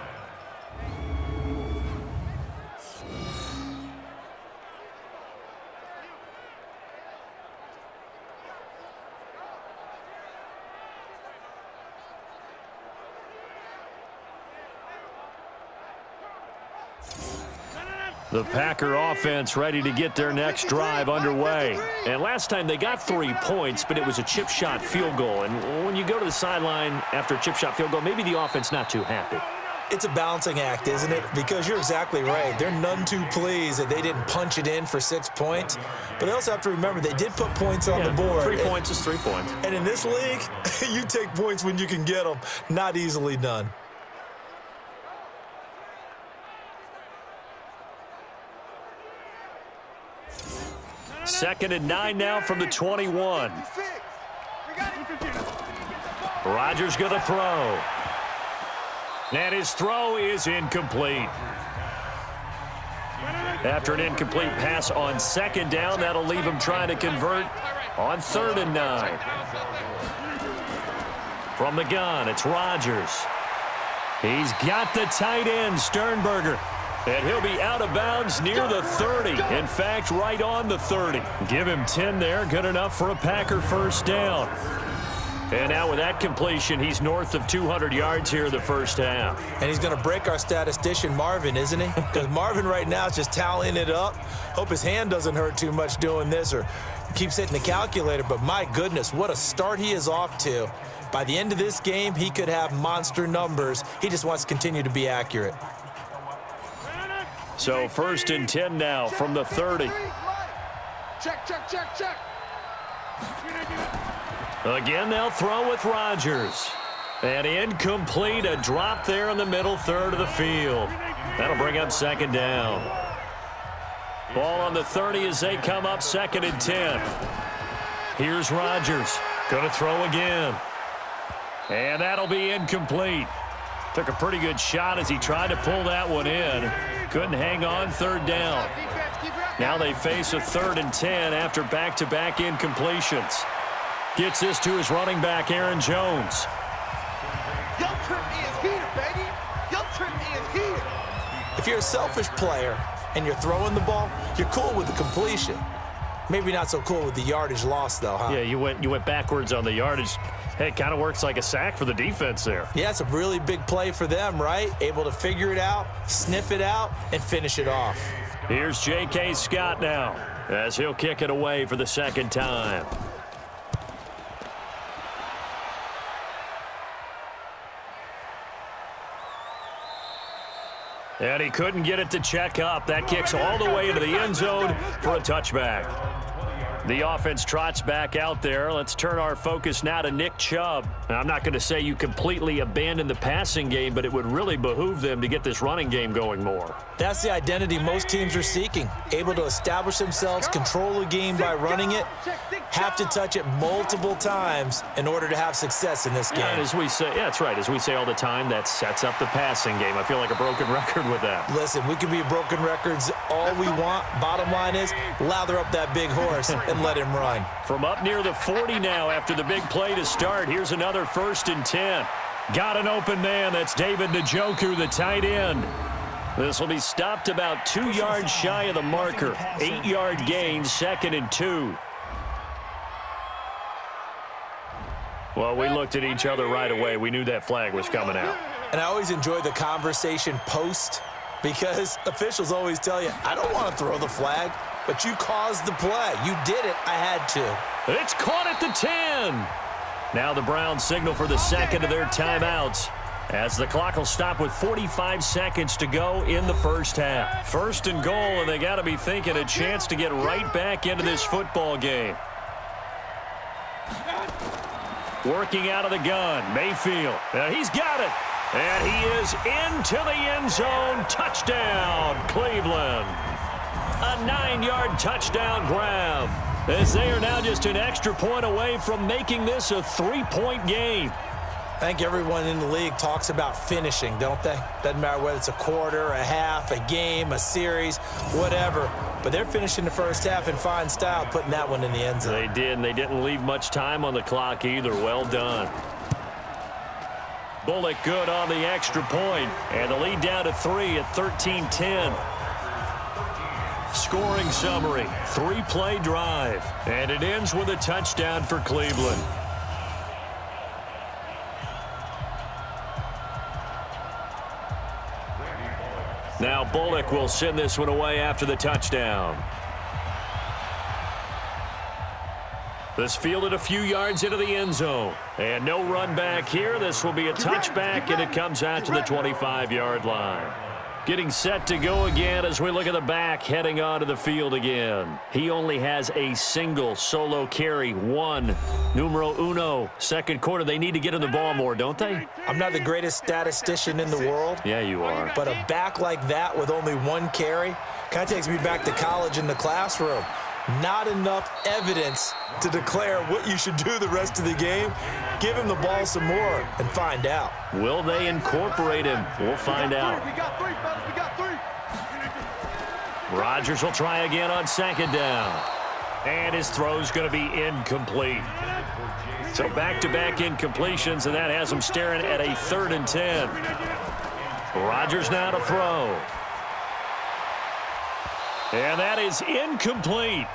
Speaker 2: The Packer offense ready to get their next drive underway. And last time they got 3 points, but it was a chip shot field goal. And when you go to the sideline after a chip shot field goal, maybe the offense not too happy.
Speaker 3: It's a balancing act, isn't it? Because you're exactly right. They're none too pleased that they didn't punch it in for 6 points. But they also have to remember they did put points on the board.
Speaker 2: 3 points is 3 points.
Speaker 3: And in this league, you take points when you can get them. Not easily done.
Speaker 2: Second and 9 now from the 21. Rodgers going to throw. And his throw is incomplete. After an incomplete pass on 2nd down, that'll leave him trying to convert on 3rd and 9. From the gun, it's Rodgers. He's got the tight end, Sternberger. And he'll be out of bounds near the 30. In fact, right on the 30. Give him 10 there. Good enough for a Packer first down. And now with that completion, he's north of 200 yards here in the first half.
Speaker 3: And he's going to break our statistician, Marvin, isn't he? Because Marvin right now is just tallying it up. Hope his hand doesn't hurt too much doing this or keeps hitting the calculator. But my goodness, what a start he is off to. By the end of this game, he could have monster numbers. He just wants to continue to be accurate.
Speaker 2: So 1st and 10 now from the 30.
Speaker 4: Check, check, check, check.
Speaker 2: Again, they'll throw with Rodgers. And incomplete, a drop there in the middle 3rd of the field. That'll bring up 2nd down. Ball on the 30 as they come up 2nd and 10. Here's Rodgers. Going to throw again. And that'll be incomplete. Took a pretty good shot as he tried to pull that one in. Couldn't hang on 3rd down. Now they face a 3rd and 10 after back-to-back incompletions. Gets this to his running back, Aaron Jones.
Speaker 4: Your trip is here, baby. Your trip is here.
Speaker 3: If you're a selfish player and you're throwing the ball, you're cool with the completion. Maybe not so cool with the yardage loss, though, huh?
Speaker 2: Yeah, you went backwards on the yardage. Hey, it kind of works like a sack for the defense there.
Speaker 3: Yeah, it's a really big play for them, right? Able to figure it out, sniff it out, and finish it off.
Speaker 2: Here's J.K. Scott now as he'll kick it away for the 2nd time. And he couldn't get it to check up. That kicks all the way into the end zone for a touchback. The offense trots back out there. Let's turn our focus now to Nick Chubb. Now, I'm not going to say you completely abandon the passing game, but it would really behoove them to get this running game going more.
Speaker 3: That's the identity most teams are seeking. Able to establish themselves, control the game by running it, have to touch it multiple times in order to have success in this game.
Speaker 2: And as we say, yeah, that's right. As we say all the time, that sets up the passing game. I feel like a broken record with that.
Speaker 3: Listen, we can be broken records all we want. Bottom line is, lather up that big horse and let him run.
Speaker 2: From up near the 40 now after the big play to start, here's another 1st and 10. Got an open man. That's David Njoku, the tight end. This will be stopped about 2 yards shy of the marker. 8-yard gain, 2nd and 2. Well, we looked at each other right away. We knew that flag was coming out.
Speaker 3: And I always enjoy the conversation post because officials always tell you, I don't want to throw the flag, but you caused the play. You did it. I had to.
Speaker 2: It's caught at the 10. Now the Browns signal for the 2nd of their timeouts. as the clock will stop with 45 seconds to go in the first half. First and goal, and they got to be thinking a chance to get right back into this football game. Working out of the gun, Mayfield. He's got it. And he is into the end zone. Touchdown, Cleveland. A 9-yard touchdown grab, as they are now just an extra point away from making this a 3-point game.
Speaker 3: I think everyone in the league talks about finishing, don't they? Doesn't matter whether it's a quarter, a half, a game, a series, whatever. But they're finishing the first half in fine style, putting that one in the end zone.
Speaker 2: They did, and they didn't leave much time on the clock either. Well done. Bullock good on the extra point, and the lead down to 3 at 13-10. Scoring summary, 3-play drive, and it ends with a touchdown for Cleveland. Now Bullock will send this one away after the touchdown. This fielded a few yards into the end zone. And no run back here. This will be a touchback, and it comes out to the 25-yard line. Getting set to go again as we look at the back heading onto the field again. He only has a single solo carry, one. Numero uno, second quarter. They need to get in the ball more, don't they?
Speaker 3: I'm not the greatest statistician in the world.
Speaker 2: Yeah, you are.
Speaker 3: But a back like that with only one carry kind of takes me back to college in the classroom. Not enough evidence to declare what you should do the rest of the game. Give him the ball some more and find out.
Speaker 2: Will they incorporate him? We'll find out.
Speaker 4: We got three, fellas. We got three.
Speaker 2: Rodgers will try again on second down. And his throw's going to be incomplete. So back-to-back incompletions, and that has him staring at a 3rd and 10. Rodgers now to throw. And that is incomplete.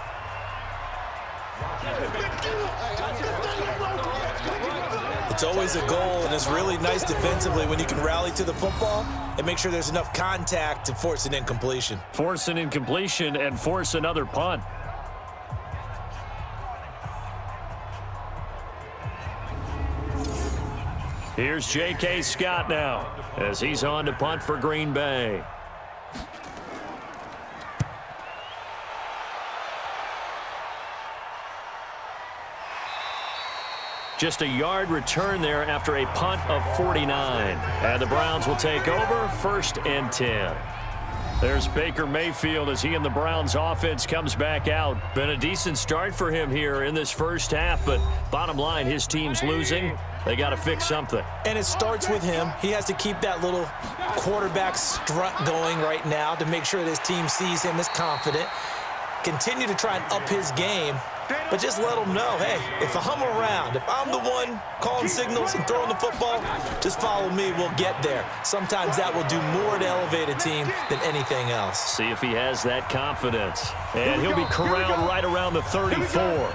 Speaker 3: It's always a goal, and it's really nice defensively when you can rally to the football and make sure there's enough contact to force an incompletion.
Speaker 2: Force an incompletion and force another punt. Here's J.K. Scott now as he's on to punt for Green Bay. Just a yard return there after a punt of 49. And the Browns will take over, 1st and 10. There's Baker Mayfield as he and the Browns offense comes back out. Been a decent start for him here in this first half, but bottom line, his team's losing. They got to fix something.
Speaker 3: And it starts with him. He has to keep that little quarterback strut going right now to make sure that his team sees him as confident. Continue to try and up his game, but just let him know, hey, if I'm around, if I'm the one calling signals and throwing the football, just follow me, we'll get there. Sometimes that will do more to elevate a team than anything else.
Speaker 2: See if he has that confidence. And he'll be corralled right around the 34.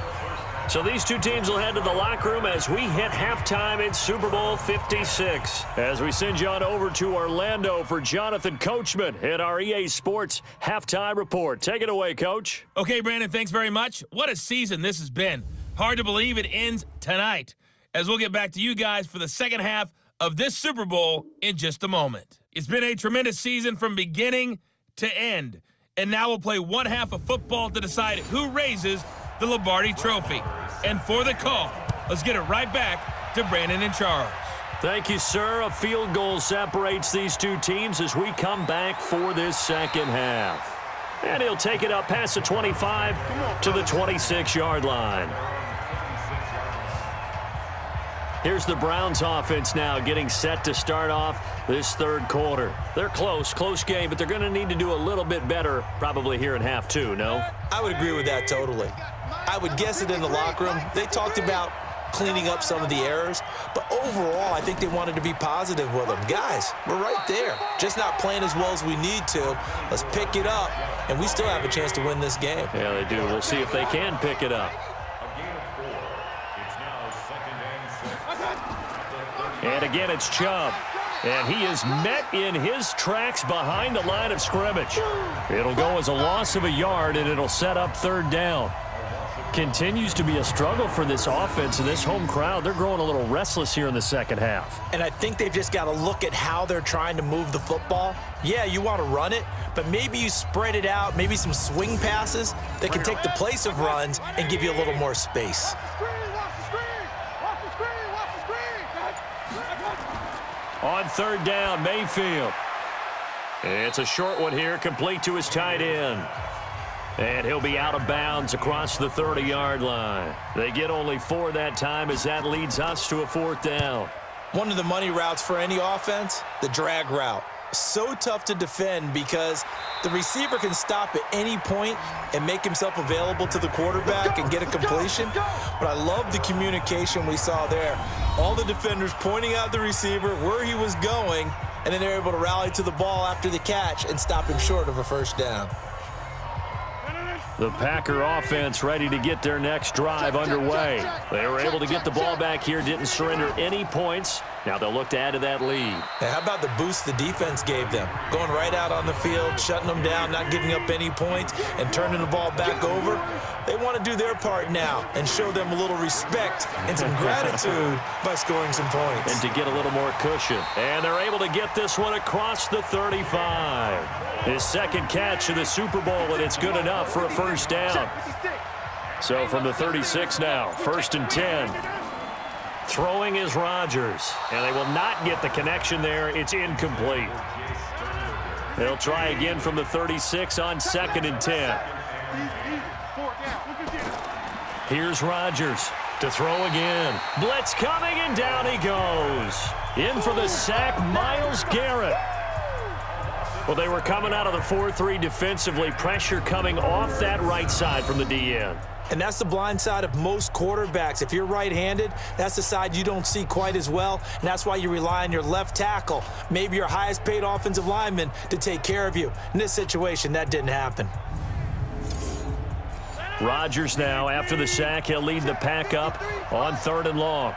Speaker 2: So these two teams will head to the locker room as we hit halftime in Super Bowl 56. As we send you on over to Orlando for Jonathan Coachman in our EA Sports Halftime Report. Take it away, Coach.
Speaker 1: Okay, Brandon, thanks very much. What a season this has been. Hard to believe it ends tonight, as we'll get back to you guys for the second half of this Super Bowl in just a moment. It's been a tremendous season from beginning to end, and now we'll play one half of football to decide who raises the Lombardi Trophy. And for the call, let's get it right back to Brandon and Charles.
Speaker 2: Thank you, sir. A field goal separates these two teams as we come back for this second half. And he'll take it up past the 25 to the 26-yard line. Here's the Browns offense now getting set to start off this third quarter. They're close game, but they're going to need to do a little bit better probably here in half two, no?
Speaker 3: I would agree with that totally. I would guess it in the locker room. They talked about cleaning up some of the errors, but overall, I think they wanted to be positive with them. Guys, we're right there. Just not playing as well as we need to. Let's pick it up, and we still have a chance to win this game.
Speaker 2: Yeah, they do. We'll see if they can pick it up. And again, it's Chubb. And he is met in his tracks behind the line of scrimmage. It'll go as a loss of a yard, and it'll set up third down. Continues to be a struggle for this offense, and this home crowd, they're growing a little restless here in the second half.
Speaker 3: And I think they've just got to look at how they're trying to move the football. Yeah, you want to run it, but maybe you spread it out, maybe some swing passes that can take the place of runs and give you a little more space.
Speaker 2: On third down, Mayfield. It's a short one here, complete to his tight end. And he'll be out of bounds across the 30-yard line. They get only 4 that time as that leads us to a 4th down.
Speaker 3: One of the money routes for any offense, the drag route. So tough to defend because the receiver can stop at any point and make himself available to the quarterback and get a completion. But I love the communication we saw there. All the defenders pointing out the receiver, where he was going, and then they're able to rally to the ball after the catch and stop him short of a first down.
Speaker 2: The Packer offense ready to get their next drive underway. They were able to get the ball back here, didn't surrender any points. Now they'll look to add to that lead.
Speaker 3: Now, how about the boost the defense gave them? Going right out on the field, shutting them down, not giving up any points, and turning the ball back over. They want to do their part now and show them a little respect and some gratitude by scoring some points.
Speaker 2: And to get a little more cushion. And they're able to get this one across the 35. His second catch in the Super Bowl, and it's good enough for a first down. So from the 36 now, 1st and 10. Throwing is Rodgers, and they will not get the connection there. It's incomplete. They'll try again from the 36 on 2nd and 10. Here's Rodgers to throw again. Blitz coming, and down he goes. In for the sack, Myles Garrett. Well, they were coming out of the 4-3 defensively. Pressure coming off that right side from the DN.
Speaker 3: And that's the blind side of most quarterbacks. If you're right-handed, that's the side you don't see quite as well, and that's why you rely on your left tackle, maybe your highest-paid offensive lineman, to take care of you. In this situation, that didn't happen.
Speaker 2: Rodgers now, after the sack, he'll lead the pack up on 3rd and long.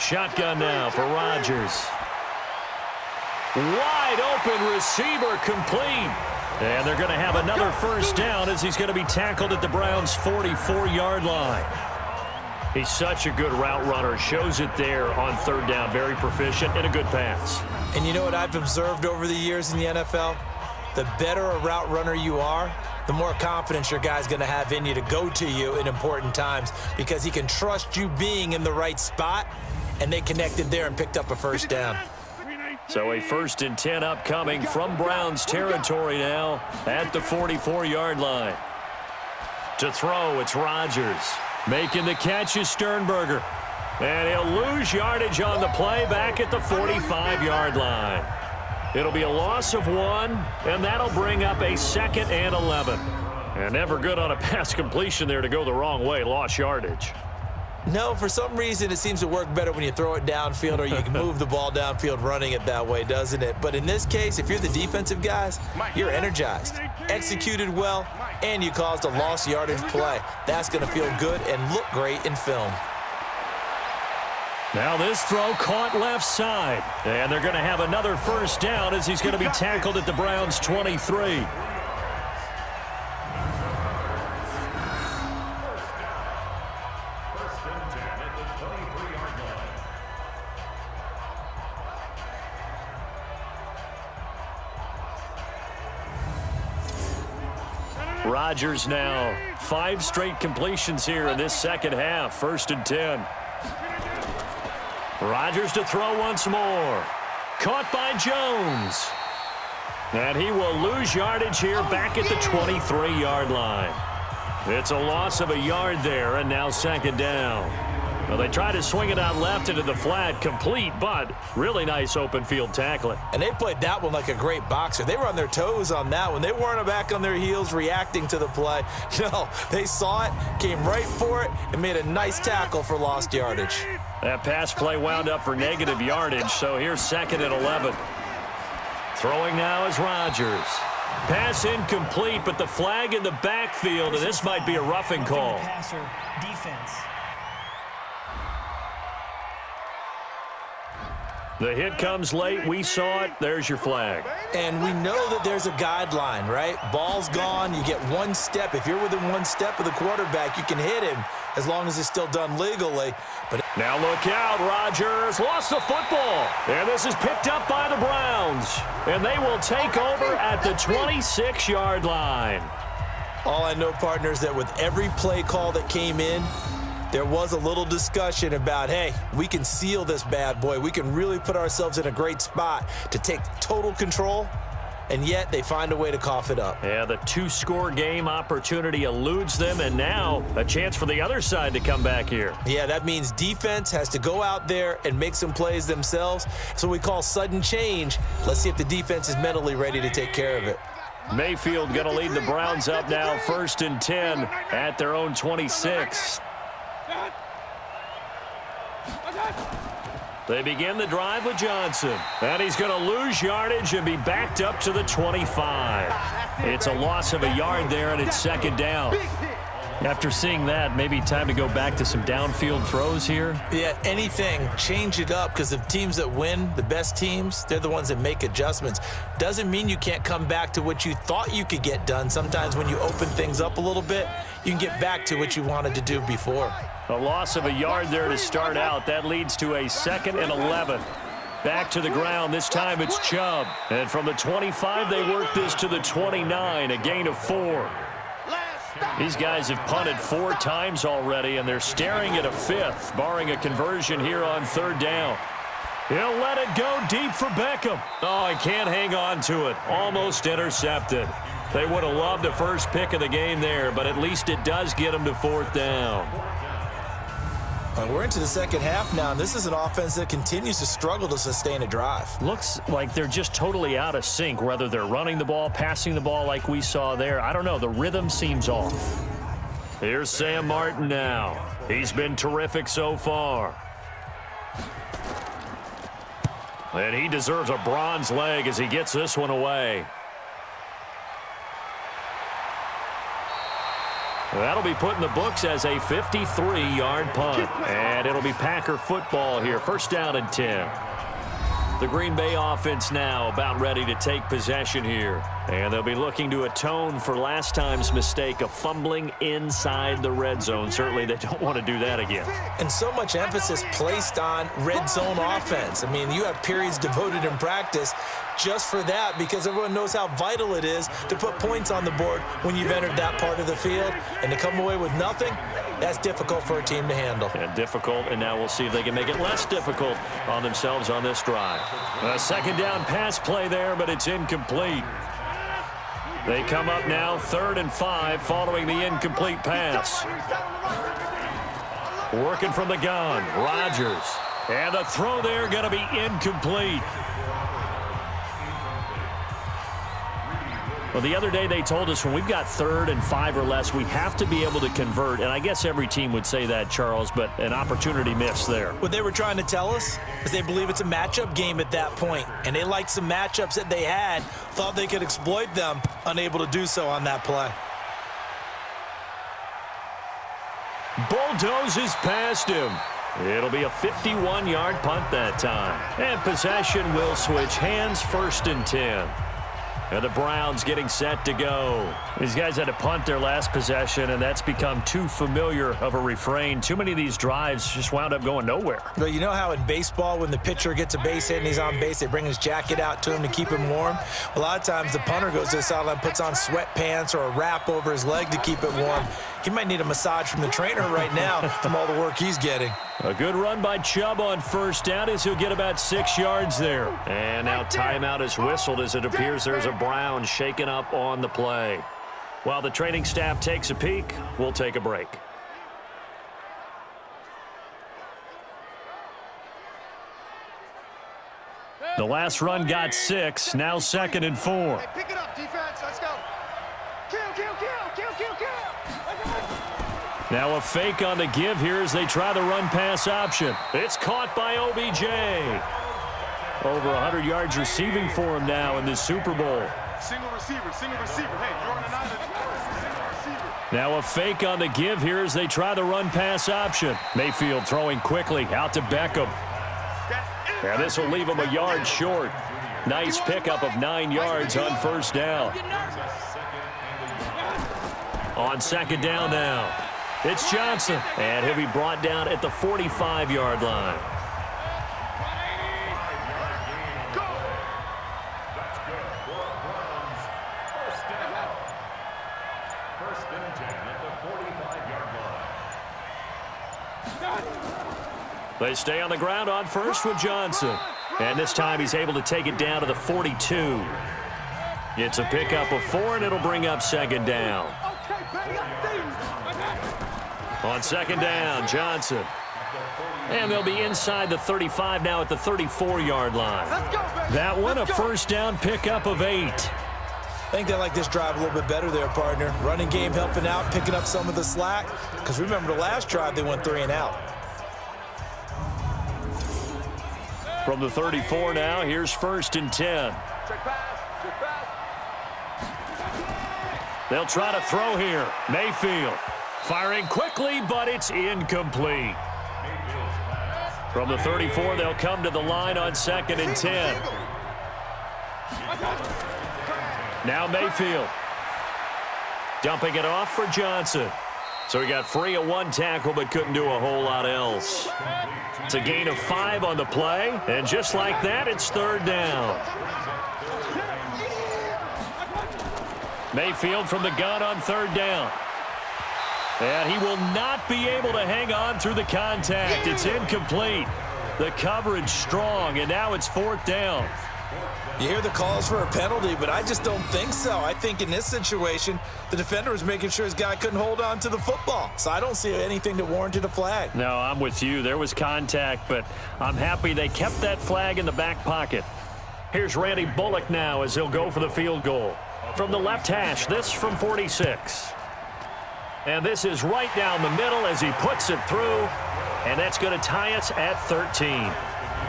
Speaker 2: Shotgun now for Rodgers. Wide open receiver, complete. And they're going to have another first down as he's going to be tackled at the Browns' 44-yard line. He's such a good route runner. Shows it there on 3rd down. Very proficient and a good pass.
Speaker 3: And you know what I've observed over the years in the NFL? The better a route runner you are, the more confidence your guy's going to have in you to go to you in important times because he can trust you being in the right spot, and they connected there and picked up a first down.
Speaker 2: So a 1st and 10 upcoming from Browns territory now at the 44-yard line. To throw, it's Rodgers. Making the catch is Sternberger. And he'll lose yardage on the play back at the 45-yard line. It'll be a loss of 1, and that'll bring up a 2nd and 11. And never good on a pass completion there to go the wrong way. Lost yardage.
Speaker 3: No, for some reason it seems to work better when you throw it downfield or you can move the ball downfield running it that way, doesn't it? But in this case, if you're the defensive guys, you're energized, executed well, and you caused a lost yardage play. That's going to feel good and look great in film.
Speaker 2: Now this throw caught left side. And they're going to have another first down as he's going to be tackled at the Browns' 23. Rodgers now, 5 straight completions here in this second half. 1st and 10. Rodgers to throw once more. Caught by Jones. And he will lose yardage here back at the 23-yard line. It's a loss of a yard there, and now 2nd down. Well, they try to swing it out left into the flat, complete, but really nice open field tackling.
Speaker 3: And they played that one like a great boxer. They were on their toes on that one. They weren't back on their heels reacting to the play. No, they saw it, came right for it, and made a nice tackle for lost yardage.
Speaker 2: That pass play wound up for negative yardage, so here's 2nd and 11. Throwing now is Rodgers. Pass incomplete, but the flag in the backfield, and this might be a roughing call.
Speaker 5: Passer, defense.
Speaker 2: The hit comes late. We saw it. There's your flag.
Speaker 3: And we know that there's a guideline, right? Ball's gone. You get one step. If you're within one step of the quarterback, you can hit him as long as it's still done legally. But
Speaker 2: now look out. Rodgers lost the football. And this is picked up by the Browns. And they will take over at the 26-yard line.
Speaker 3: All I know, partner, is that with every play call that came in, there was a little discussion about, hey, we can seal this bad boy. We can really put ourselves in a great spot to take total control, and yet they find a way to cough it up.
Speaker 2: Yeah, the two-score game opportunity eludes them, and now a chance for the other side to come back here.
Speaker 3: Yeah, that means defense has to go out there and make some plays themselves. So we call sudden change. Let's see if the defense is mentally ready to take care of it.
Speaker 2: Mayfield going to lead the Browns up now, 1st and 10 at their own 26. They begin the drive with Johnson. And he's going to lose yardage and be backed up to the 25. It's a loss of a yard there, and it's 2nd down. After seeing that, maybe time to go back to some downfield throws here.
Speaker 3: Yeah, anything. Change it up, because the teams that win, the best teams, they're the ones that make adjustments. Doesn't mean you can't come back to what you thought you could get done. Sometimes when you open things up a little bit, you can get back to what you wanted to do before.
Speaker 2: A loss of a yard there to start out. That leads to a 2nd and 11. Back to the ground. This time it's Chubb. And from the 25, they work this to the 29, a gain of 4. These guys have punted 4 times already, and they're staring at a 5th, barring a conversion here on 3rd down. He'll let it go deep for Beckham. Oh, he can't hang on to it. Almost intercepted. They would have loved the first pick of the game there, but at least it does get them to 4th down.
Speaker 3: We're into the 2nd half now, and this is an offense that continues to struggle to sustain a drive.
Speaker 2: Looks like they're just totally out of sync, whether they're running the ball, passing the ball like we saw there. I don't know. The rhythm seems off. Here's Sam Martin now. He's been terrific so far. And he deserves a bronze leg as he gets this one away. That'll be put in the books as a 53-yard punt. And it'll be Packer football here. 1st down and 10. The Green Bay offense now about ready to take possession here. And they'll be looking to atone for last time's mistake of fumbling inside the red zone. Certainly they don't want to do that again.
Speaker 3: And so much emphasis placed on red zone offense. I mean, you have periods devoted in practice just for that, because everyone knows how vital it is to put points on the board when you've entered that part of the field. And to come away with nothing, that's difficult for a team to handle.
Speaker 2: And difficult, and now we'll see if they can make it less difficult on themselves on this drive. A 2nd down pass play there, but it's incomplete. They come up now 3rd and 5 following the incomplete pass. Working from the gun, Rodgers. And the throw there going to be incomplete. Well, the other day they told us when we've got 3rd and 5 or less, we have to be able to convert. And I guess every team would say that, Charles, but an opportunity missed there.
Speaker 3: What they were trying to tell us is they believe it's a matchup game at that point. And they liked some matchups that they had, thought they could exploit them, unable to do so on that play.
Speaker 2: Bulldozes past him. It'll be a 51-yard punt that time. And possession will switch hands, 1st and 10. And the Browns getting set to go. These guys had to punt their last possession, and that's become too familiar of a refrain. Too many of these drives just wound up going nowhere.
Speaker 3: Well, you know how in baseball, when the pitcher gets a base hit and he's on base, they bring his jacket out to him to keep him warm? A lot of times the punter goes to the sideline, puts on sweatpants or a wrap over his leg to keep it warm. He might need a massage from the trainer right now from all the work he's getting.
Speaker 2: A good run by Chubb on 1st down as he'll get about 6 yards there. And now timeout is whistled as it appears there's a Brown shaken up on the play. While the training staff takes a peek, we'll take a break. The last run got 6, now 2nd and 4.
Speaker 4: Hey, pick it up, defense. Let's go. Kill, kill, kill, kill, kill, kill.
Speaker 2: Now a fake on the give here as they try the run-pass option. It's caught by OBJ. Over 100 yards receiving for him now in this Super Bowl.
Speaker 4: Single receiver, single receiver. Hey, you're on an island. Single receiver.
Speaker 2: Now a fake on the give here as they try the run-pass option. Mayfield throwing quickly out to Beckham.
Speaker 4: That's it.
Speaker 2: And this will leave him a yard short. Nice pickup of 9 yards on first down. On second down now, it's Johnson. And he'll be brought down at the 45-yard line. They stay on the ground on first with Johnson. And this time he's able to take it down to the 42. It's a pickup of 4, and it'll bring up second down. On second down, Johnson. And they'll be inside the 35 now at the 34-yard line. That one, a first down pickup of 8.
Speaker 3: I think they like this drive a little bit better there, partner. Running game helping out, picking up some of the slack. Because remember, the last drive, they went 3 and out.
Speaker 2: From the 34 now, here's first and 10. They'll try to throw here. Mayfield firing quickly, but it's incomplete. From the 34, they'll come to the line on second and 10. Now Mayfield dumping it off for Johnson. So he got free of 1 tackle, but couldn't do a whole lot else. It's a gain of 5 on the play, and just like that, it's third down. Mayfield from the gun on third down. And he will not be able to hang on through the contact. It's incomplete. The coverage strong, and now it's fourth down.
Speaker 3: You hear the calls for a penalty, but I just don't think so. I think in this situation, the defender was making sure his guy couldn't hold on to the football. So I don't see anything that warranted a flag.
Speaker 2: No, I'm with you. There was contact, but I'm happy they kept that flag in the back pocket. Here's Randy Bullock now as he'll go for the field goal. From the left hash, this from 46. And this is right down the middle as he puts it through. And that's going to tie us at 13.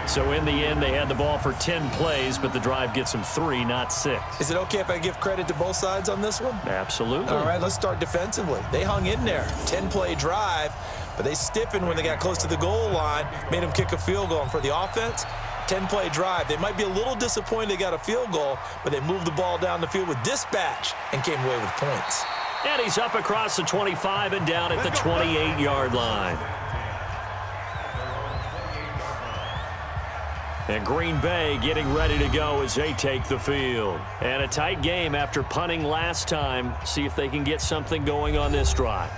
Speaker 2: So in the end, they had the ball for 10 plays, but the drive gets them 3, not 6.
Speaker 3: Is it okay if I give credit to both sides on this one?
Speaker 2: Absolutely.
Speaker 3: All right, let's start defensively. They hung in there. 10-play drive, but they stiffened when they got close to the goal line, made them kick a field goal. And for the offense, 10-play drive. They might be a little disappointed they got a field goal, but they moved the ball down the field with dispatch and came away with points.
Speaker 2: And he's up across the 25 and down at the 28-yard line. And Green Bay getting ready to go as they take the field. And a tight game after punting last time. See if they can get something going on this drive.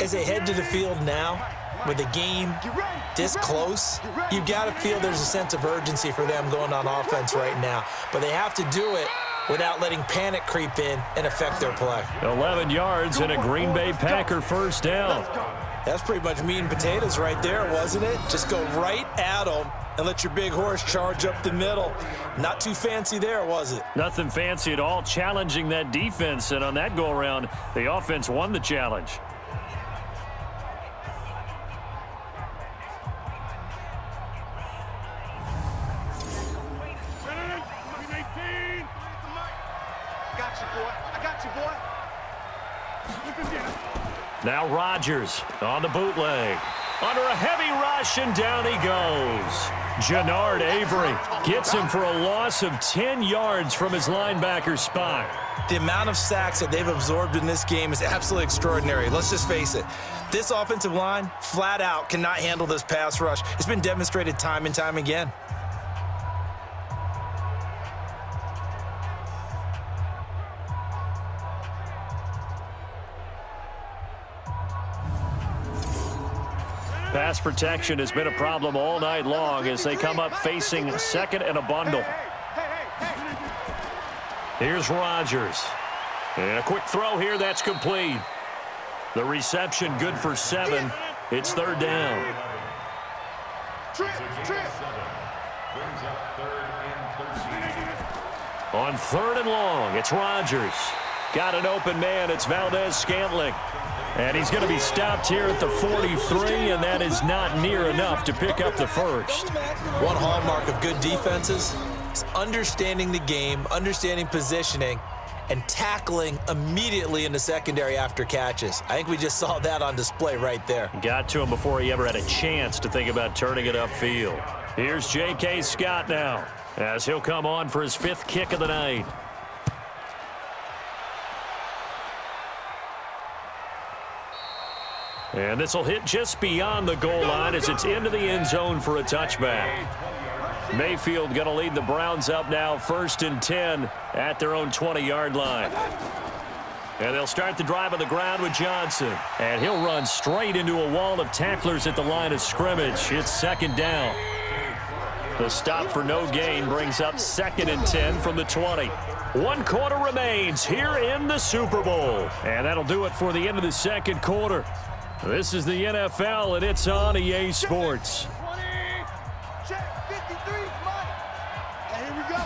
Speaker 3: As they head to the field now, with the game this close, you got to feel there's a sense of urgency for them going on offense right now. But they have to do it without letting panic creep in and affect their play.
Speaker 2: 11 yards and a Green Bay Packer first down.
Speaker 3: That's pretty much meat and potatoes right there, wasn't it? Just go right at them and let your big horse charge up the middle. Not too fancy there, was it?
Speaker 2: Nothing fancy at all, challenging that defense. And on that go-around, the offense won the challenge. Now Rodgers on the bootleg. Under a heavy rush, and down he goes. Jannard Avery gets him for a loss of 10 yards from his linebacker spot.
Speaker 3: The amount of sacks that they've absorbed in this game is absolutely extraordinary. Let's just face it. This offensive line, flat out, cannot handle this pass rush. It's been demonstrated time and time again.
Speaker 2: Pass protection has been a problem all night long as they come up facing second and a bundle. Here's Rodgers. And a quick throw here that's complete. The reception good for 7. It's third down. On third and long, it's Rodgers. Got an open man. It's Valdez-Scantling. And he's going to be stopped here at the 43, and that is not near enough to pick up the first.
Speaker 3: One hallmark of good defenses is understanding the game, understanding positioning, and tackling immediately in the secondary after catches. I think we just saw that on display right there.
Speaker 2: Got to him before he ever had a chance to think about turning it upfield. Here's J.K. Scott now, as he'll come on for his 5th kick of the night. And this will hit just beyond the goal line as it's into the end zone for a touchback. Mayfield going to lead the Browns up now, 1st and 10 at their own 20-yard line. And they'll start the drive on the ground with Johnson. And he'll run straight into a wall of tacklers at the line of scrimmage. It's 2nd down. The stop for no gain brings up 2nd and 10 from the 20. 1 quarter remains here in the Super Bowl. And that'll do it for the end of the 2nd quarter. This is the NFL, and it's on EA Sports.
Speaker 4: 20, check, 53, money. And here we go.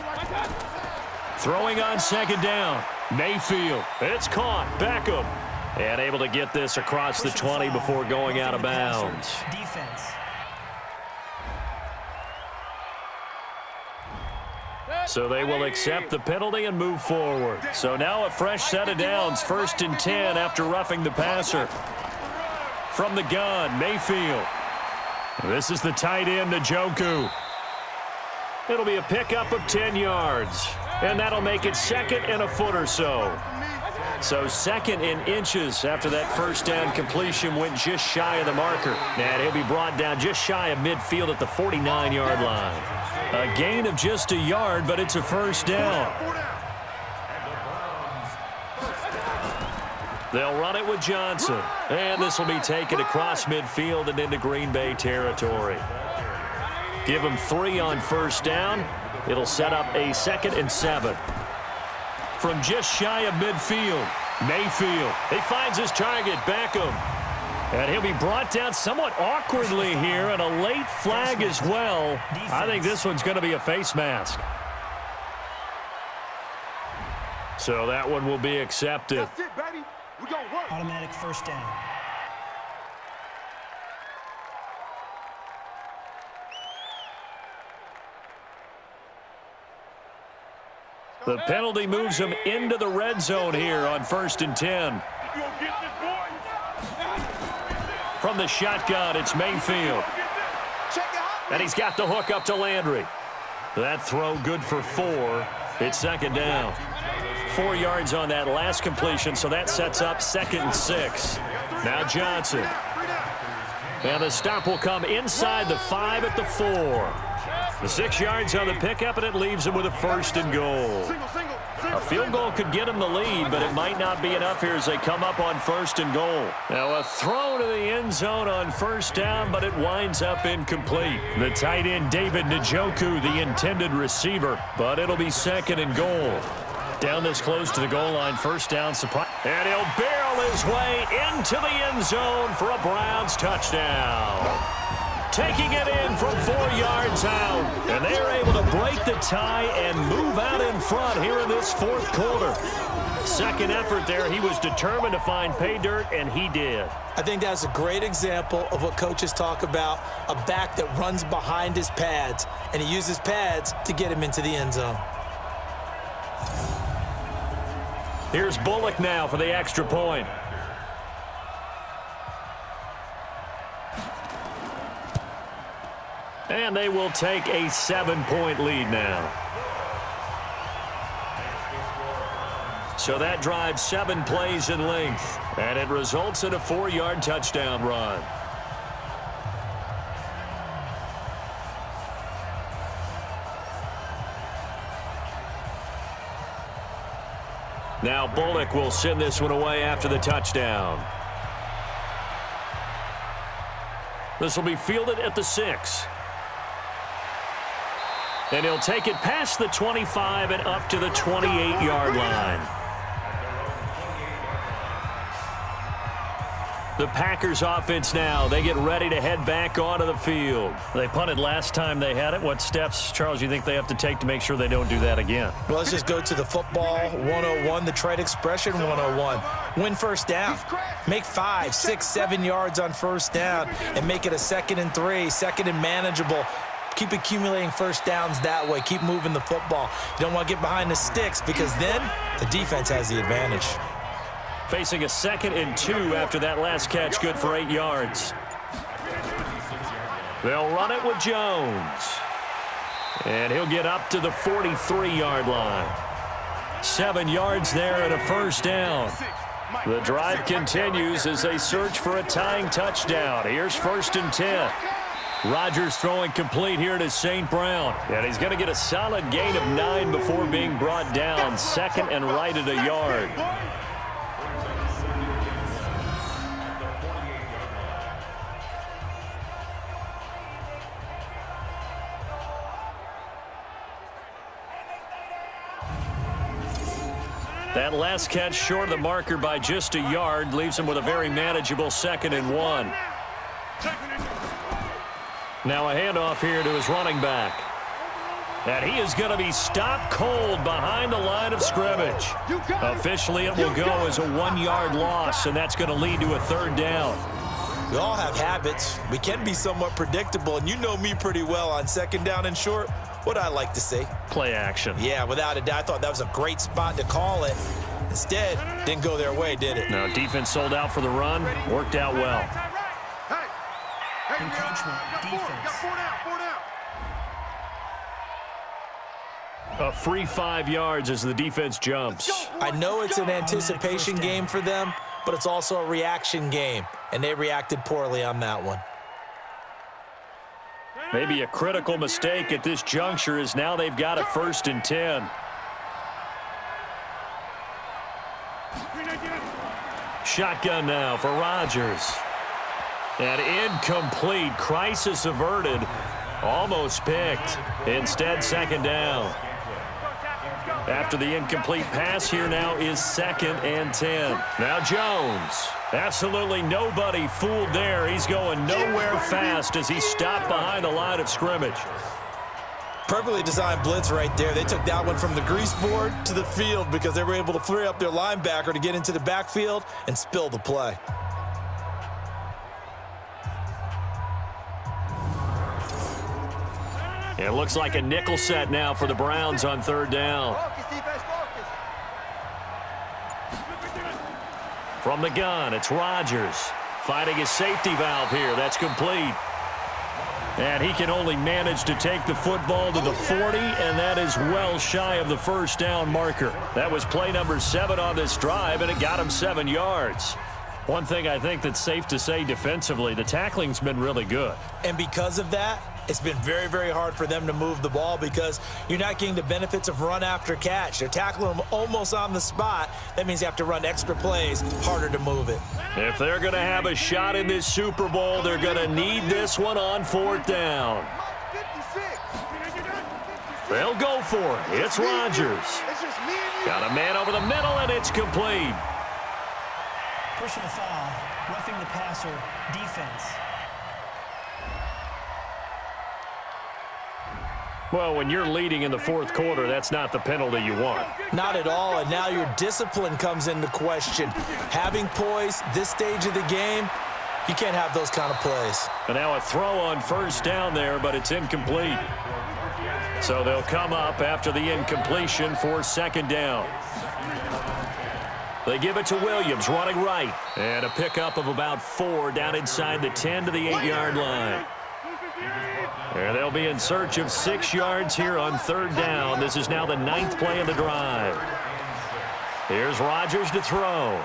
Speaker 2: Throwing on 2nd down. Mayfield. It's caught. Beckham. And able to get this across the 20 before going out of bounds.
Speaker 5: Defense.
Speaker 2: So they will accept the penalty and move forward. So now a fresh set of downs, 1st and 10 after roughing the passer. From the gun, Mayfield. This is the tight end, Njoku. It'll be a pickup of 10 yards. And that'll make it 2nd and a foot or so. So 2nd in inches after that 1st down completion went just shy of the marker. And he'll be brought down just shy of midfield at the 49-yard line. A gain of just a yard, but it's a 1st down. They'll run it with Johnson. And this will be taken across midfield and into Green Bay territory. Give him 3 on 1st down. It'll set up a 2nd and 7. From just shy of midfield, Mayfield. He finds his target, Beckham. And he'll be brought down somewhat awkwardly here, and a late flag as well. I think this one's going to be a face mask. So that one will be accepted.
Speaker 4: That's it, baby. We gonna work.
Speaker 5: Automatic 1st down.
Speaker 2: The penalty moves him into the red zone here on 1st and 10. From the shotgun, it's Mayfield. And he's got the hook up to Landry. That throw good for 4. It's 2nd down. 4 yards on that last completion, so that sets up 2nd and 6. Now Johnson. And the stop will come inside the 5 at the 4. The 6 yards on the pickup, and it leaves him with a 1st and goal. A field goal could get him the lead, but it might not be enough here as they come up on 1st and goal. Now a throw to the end zone on 1st down, but it winds up incomplete. The tight end, David Njoku, the intended receiver, but it'll be 2nd and goal. Down this close to the goal line, 1st down, surprise. And he'll barrel his way into the end zone for a Browns touchdown. Taking it in from 4 yards out. And they're able to break the tie and move out in front here in this 4th quarter. 2nd effort there. He was determined to find pay dirt, and he did.
Speaker 3: I think that's a great example of what coaches talk about, a back that runs behind his pads, and he uses pads to get him into the end zone.
Speaker 2: Here's Bullock now for the extra point. And they will take a 7-point lead now. So that drives 7 plays in length, and it results in a 4-yard touchdown run. Now Bullock will send this one away after the touchdown. This will be fielded at the 6. And he'll take it past the 25 and up to the 28-yard line. The Packers offense now, they get ready to head back onto the field. They punted last time they had it. What steps, Charles, you think they have to take to make sure they don't do that again?
Speaker 3: Well, let's just go to the football 101, the trade expression 101. Win 1st down. Make 5, 6, 7 yards on 1st down and make it a 2nd and 3, 2nd and manageable. Keep accumulating first downs that way. Keep moving the football. You don't want to get behind the sticks because then the defense has the advantage.
Speaker 2: Facing a 2nd and 2 after that last catch, good for 8 yards. They'll run it with Jones. And he'll get up to the 43-yard line. 7 yards there and a first down. The drive continues as they search for a tying touchdown. Here's 1st and 10. Rodgers throwing complete here to St. Brown. And he's going to get a solid gain of 9 before being brought down. 2nd and right at a yard. That last catch short of the marker by just a yard leaves him with a very manageable 2nd and 1. Now a handoff here to his running back. And he is going to be stopped cold behind the line of scrimmage. Officially, it will go as a 1-yard loss, and that's going to lead to a 3rd down.
Speaker 3: We all have habits. We can be somewhat predictable, and you know me pretty well on 2nd down and short. What I like to say?
Speaker 2: Play action.
Speaker 3: Yeah, without a doubt. I thought that was a great spot to call it. Instead, didn't go their way, did it?
Speaker 2: No, defense sold out for the run. Worked out well.
Speaker 5: Encroachment, defense.
Speaker 2: A free 5 yards as the defense jumps.
Speaker 3: I know it's an anticipation game for them, but it's also a reaction game, and they reacted poorly on that one.
Speaker 2: Maybe a critical mistake at this juncture is now they've got a 1st and 10. Shotgun now for Rodgers. And incomplete. Crisis averted. Almost picked. Instead, 2nd down. After the incomplete pass, here now is 2nd and 10. Now Jones. Absolutely nobody fooled there. He's going nowhere fast as he stopped behind the line of scrimmage.
Speaker 3: Perfectly designed blitz right there. They took that one from the grease board to the field because they were able to free up their linebacker to get into the backfield and spill the play.
Speaker 2: It looks like a nickel set now for the Browns on 3rd down. From the gun, it's Rodgers. Finding his safety valve here. That's complete. And he can only manage to take the football to the 40, and that is well shy of the 1st down marker. That was play number 7 on this drive, and it got him 7 yards. One thing I think that's safe to say defensively, the tackling's been really good.
Speaker 3: And because of that, it's been very, very hard for them to move the ball because you're not getting the benefits of run after catch. They're tackling them almost on the spot. That means you have to run extra plays, harder to move it.
Speaker 2: If they're going to have a shot in this Super Bowl, they're going to need this one on 4th down. They'll go for it. It's Rodgers. Got a man over the middle, and it's complete.
Speaker 5: Personal foul, roughing the passer, defense.
Speaker 2: Well, when you're leading in the 4th quarter, that's not the penalty you want.
Speaker 3: Not at all, and now your discipline comes into question. Having poise this stage of the game, you can't have those kind of plays.
Speaker 2: And now a throw on 1st down there, but it's incomplete. So they'll come up after the incompletion for 2nd down. They give it to Williams, running right. And a pickup of about 4 down inside the 10 to the 8-yard line. And they'll be in search of 6 yards here on 3rd down. This is now the 9th play of the drive. Here's Rodgers to throw.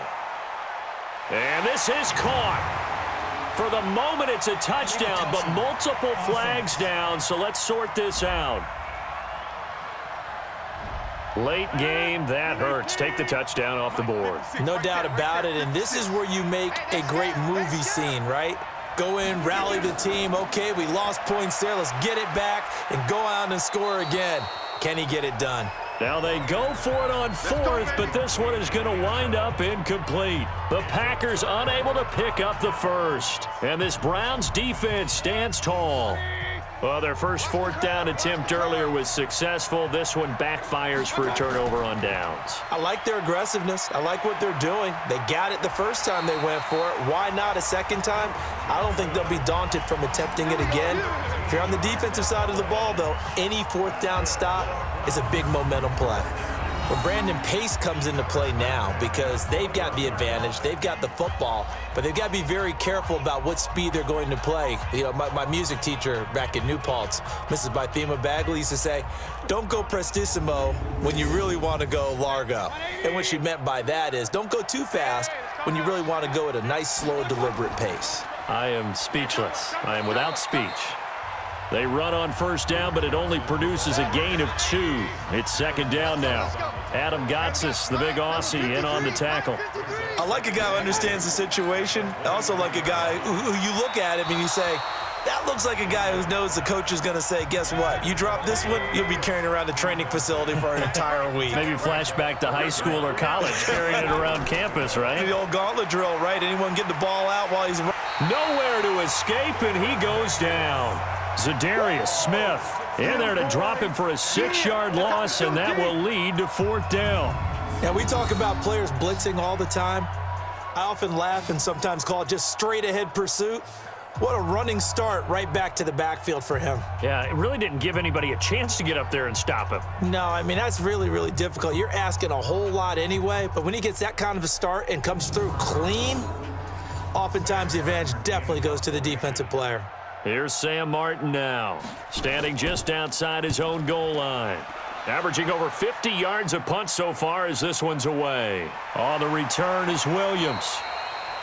Speaker 2: And this is caught. For the moment, it's a touchdown, but multiple flags down, so let's sort this out. Late game, that hurts. Take the touchdown off the board.
Speaker 3: No doubt about it, and this is where you make a great movie scene, right? Go in, rally the team. Okay, we lost points there. Let's get it back and go out and score again. Can he get it done?
Speaker 2: Now they go for it on 4th, but this one is going to wind up incomplete. The Packers unable to pick up the 1st. And this Browns defense stands tall. Well, their first fourth down attempt earlier was successful. This one backfires for a turnover on downs.
Speaker 3: I like their aggressiveness. I like what they're doing. They got it the first time they went for it. Why not a second time? I don't think they'll be daunted from attempting it again. If you're on the defensive side of the ball, though, any fourth down stop is a big momentum play. Well, Brandon, pace comes into play now because they've got the advantage. They've got the football, but they've got to be very careful about what speed they're going to play. You know, my music teacher back in New Paltz, Mrs. Bythema Bagley, used to say, don't go prestissimo when you really want to go largo. And what she meant by that is don't go too fast when you really want to go at a nice, slow, deliberate pace.
Speaker 2: I am speechless. I am without speech. They run on first down, but it only produces a gain of 2. It's second down now. Adam Gotsis, the big Aussie, in on the tackle.
Speaker 3: I like a guy who understands the situation. I also like a guy who you look at him and you say, that looks like a guy who knows the coach is going to say, guess what? You drop this one, you'll be carrying around the training facility for an entire week.
Speaker 2: Maybe flashback to high school or college, carrying it around campus, right?
Speaker 3: The old gauntlet drill, right? Anyone get the ball out while he's...
Speaker 2: Nowhere to escape, and he goes down. Zadarius Smith in there to drop him for a 6-yard loss, and that will lead to fourth down.
Speaker 3: Now, we talk about players blitzing all the time. I often laugh and sometimes call it just straight-ahead pursuit. What a running start right back to the backfield for him.
Speaker 2: Yeah, it really didn't give anybody a chance to get up there and stop him.
Speaker 3: No, I mean, that's really, really difficult. You're asking a whole lot anyway, but when he gets that kind of a start and comes through clean, oftentimes the advantage definitely goes to the defensive player.
Speaker 2: Here's Sam Martin now, standing just outside his own goal line. Averaging over 50 yards a punt so far as this one's away. On the return is Williams.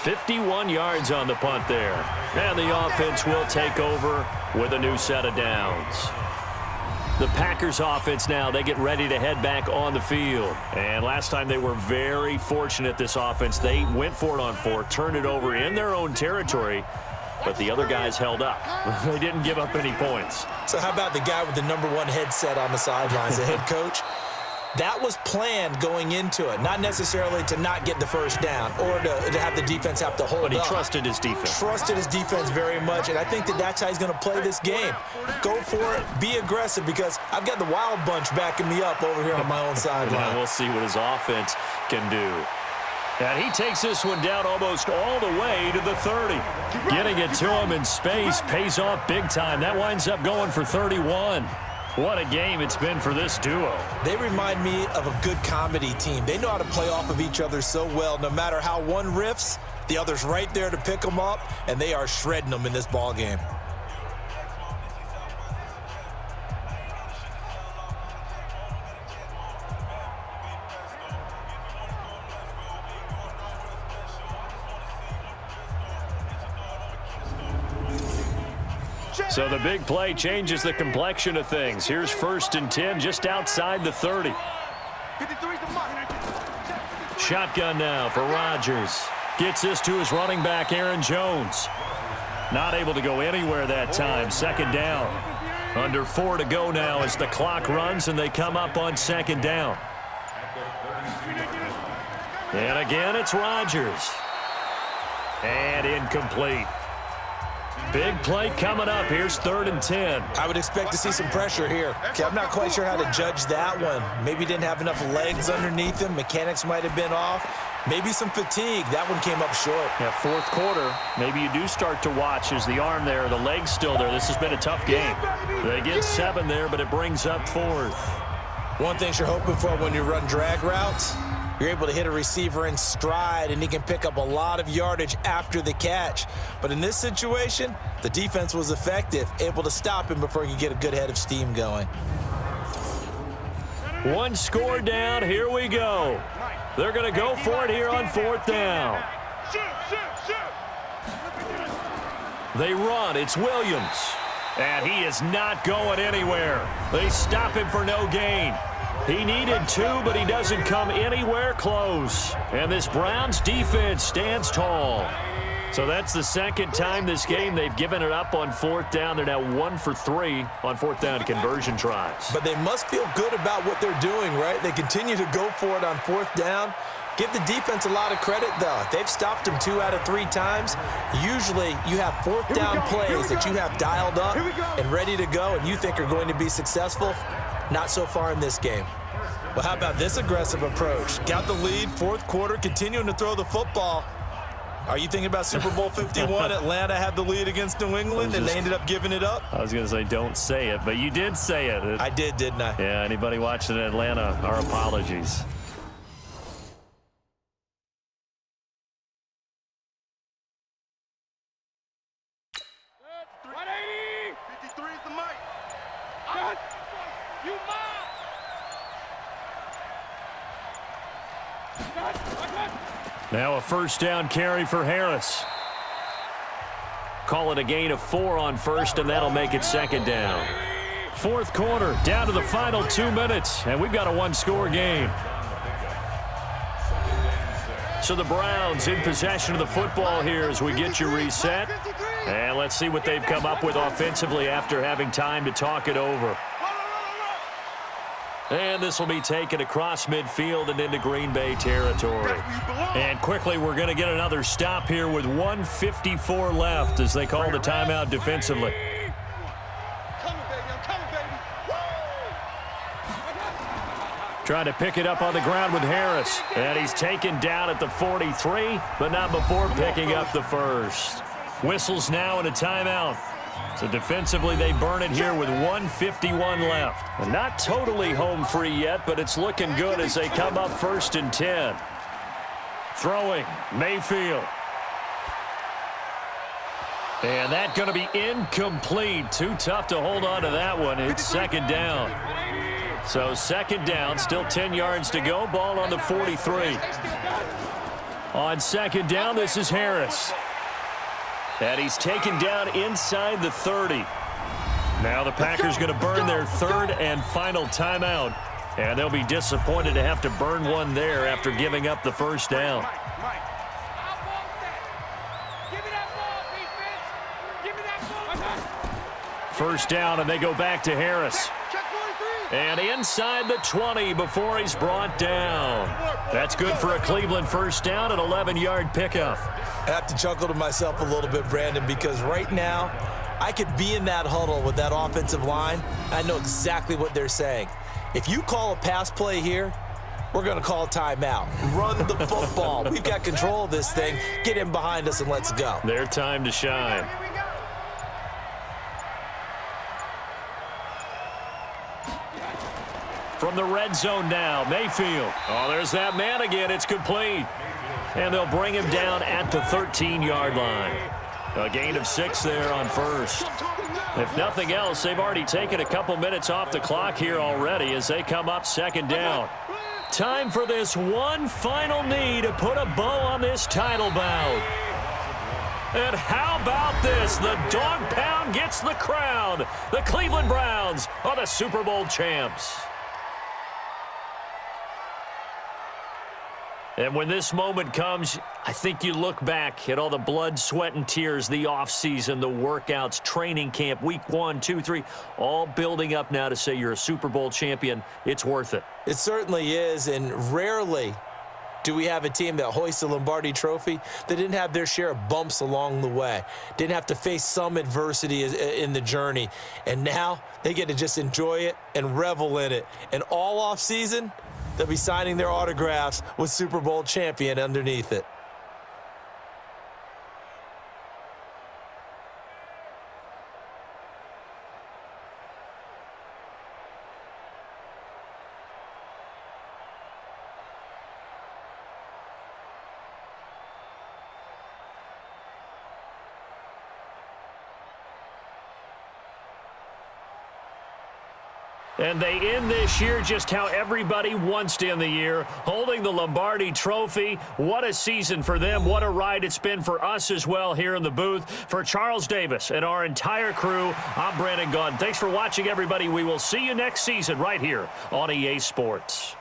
Speaker 2: 51 yards on the punt there. And the offense will take over with a new set of downs. The Packers offense now, they get ready to head back on the field. And last time they were very fortunate, this offense. They went for it on 4, turned it over in their own territory, but the other guys held up. They didn't give up any points.
Speaker 3: So how about the guy with the #1 headset on the sidelines, the head coach? That was planned going into it, not necessarily to not get the first down or to have the defense have to hold up.
Speaker 2: But he trusted his defense.
Speaker 3: Trusted his defense very much, and I think that's how he's going to play this game. Go for it, be aggressive, because I've got the wild bunch backing me up over here on my own sideline.
Speaker 2: We'll see what his offense can do. And he takes this one down almost all the way to the 30. Getting it to him in space pays off big time. That winds up going for 31. What a game it's been for this duo.
Speaker 3: They remind me of a good comedy team. They know how to play off of each other so well. No matter how one riffs, the other's right there to pick them up, and they are shredding them in this ball game.
Speaker 2: So the big play changes the complexion of things. Here's 1st and 10 just outside the 30. Shotgun now for Rodgers. Gets this to his running back, Aaron Jones. Not able to go anywhere that time. 2nd down. Under 4 to go now as the clock runs and they come up on 2nd down. And again, it's Rodgers. And incomplete. Big play coming up. Here's 3rd and 10.
Speaker 3: I would expect to see some pressure here. Okay, I'm not quite sure how to judge that one. Maybe didn't have enough legs underneath him. Mechanics might have been off. Maybe some fatigue. That one came up short.
Speaker 2: Yeah, 4th quarter. Maybe you do start to watch as the arm there, the leg's still there. This has been a tough game. They get 7 there, but it brings up 4th.
Speaker 3: One thing you're hoping for when you run drag routes, you're able to hit a receiver in stride, and he can pick up a lot of yardage after the catch. But in this situation, the defense was effective, able to stop him before he could get a good head of steam going.
Speaker 2: 1 score down. Here we go. They're going to go for it here on 4th down. They run. It's Williams. And he is not going anywhere. They stop him for no gain. He needed 2, but he doesn't come anywhere close. And this Browns defense stands tall. So that's the 2nd time this game they've given it up on 4th down. They're now 1 for 3 on 4th down conversion tries.
Speaker 3: But they must feel good about what they're doing, right? They continue to go for it on 4th down. Give the defense a lot of credit, though. They've stopped them 2 out of 3 times. Usually, you have 4th down plays that you have dialed up and ready to go and you think are going to be successful. Not so far in this game. Well, how about this aggressive approach? Got the lead, 4th quarter, continuing to throw the football. Are you thinking about Super Bowl 51? Atlanta had the lead against New England, and they ended up giving it up?
Speaker 2: I was going to say don't say it, but you did say it.
Speaker 3: I did, didn't I?
Speaker 2: Yeah, anybody watching in Atlanta, our apologies. Now a 1st down carry for Harris. Call it a gain of 4 on 1st, and that'll make it 2nd down. 4th quarter, down to the final 2 minutes, and we've got a 1-score game. So the Browns in possession of the football here as we get you reset. And let's see what they've come up with offensively after having time to talk it over. And this will be taken across midfield and into Green Bay territory. And quickly, we're going to get another stop here with 1:54 left as they call the timeout defensively. Trying to pick it up on the ground with Harris. And he's taken down at the 43, but not before picking up the 1st. Whistles now and a timeout. So defensively, they burn it here with 1:51 left. And not totally home free yet, but it's looking good as they come up 1st and 10. Throwing, Mayfield. And that's going to be incomplete. Too tough to hold on to that one. It's 2nd down. So 2nd down, still 10 yards to go. Ball on the 43. On 2nd down, this is Harris. And he's taken down inside the 30. Now the Packers going to burn their 3rd and final timeout. And they'll be disappointed to have to burn one there after giving up the 1st down. 1st down, and they go back to Harris. And inside the 20 before he's brought down. That's good for a Cleveland 1st down, an 11-yard pickup.
Speaker 3: I have to chuckle to myself a little bit, Brandon, because right now I could be in that huddle with that offensive line. I know exactly what they're saying. If you call a pass play here, we're going to call a timeout. Run the football. We've got control of this thing. Get in behind us and let's go.
Speaker 2: Their time to shine. From the red zone now, Mayfield. Oh, there's that man again. It's complete. And they'll bring him down at the 13-yard line. A gain of 6 there on 1st. If nothing else, they've already taken a couple minutes off the clock here already as they come up 2nd down. Time for this one final knee to put a bow on this title bout. And how about this? The dog pound gets the crown. The Cleveland Browns are the Super Bowl champs. And when this moment comes, I think you look back at all the blood, sweat, and tears, the offseason, the workouts, training camp, week 1, 2, 3, all building up now to say you're a Super Bowl champion. It's worth it.
Speaker 3: It certainly is, and rarely do we have a team that hoists the Lombardi Trophy that didn't have their share of bumps along the way, didn't have to face some adversity in the journey, and now they get to just enjoy it and revel in it. And all offseason, they'll be signing their autographs with Super Bowl champion underneath it.
Speaker 2: And they end this year just how everybody wants to end the year, holding the Lombardi Trophy. What a season for them. What a ride it's been for us as well here in the booth. For Charles Davis and our entire crew, I'm Brandon Gunn. Thanks for watching, everybody. We will see you next season right here on EA Sports.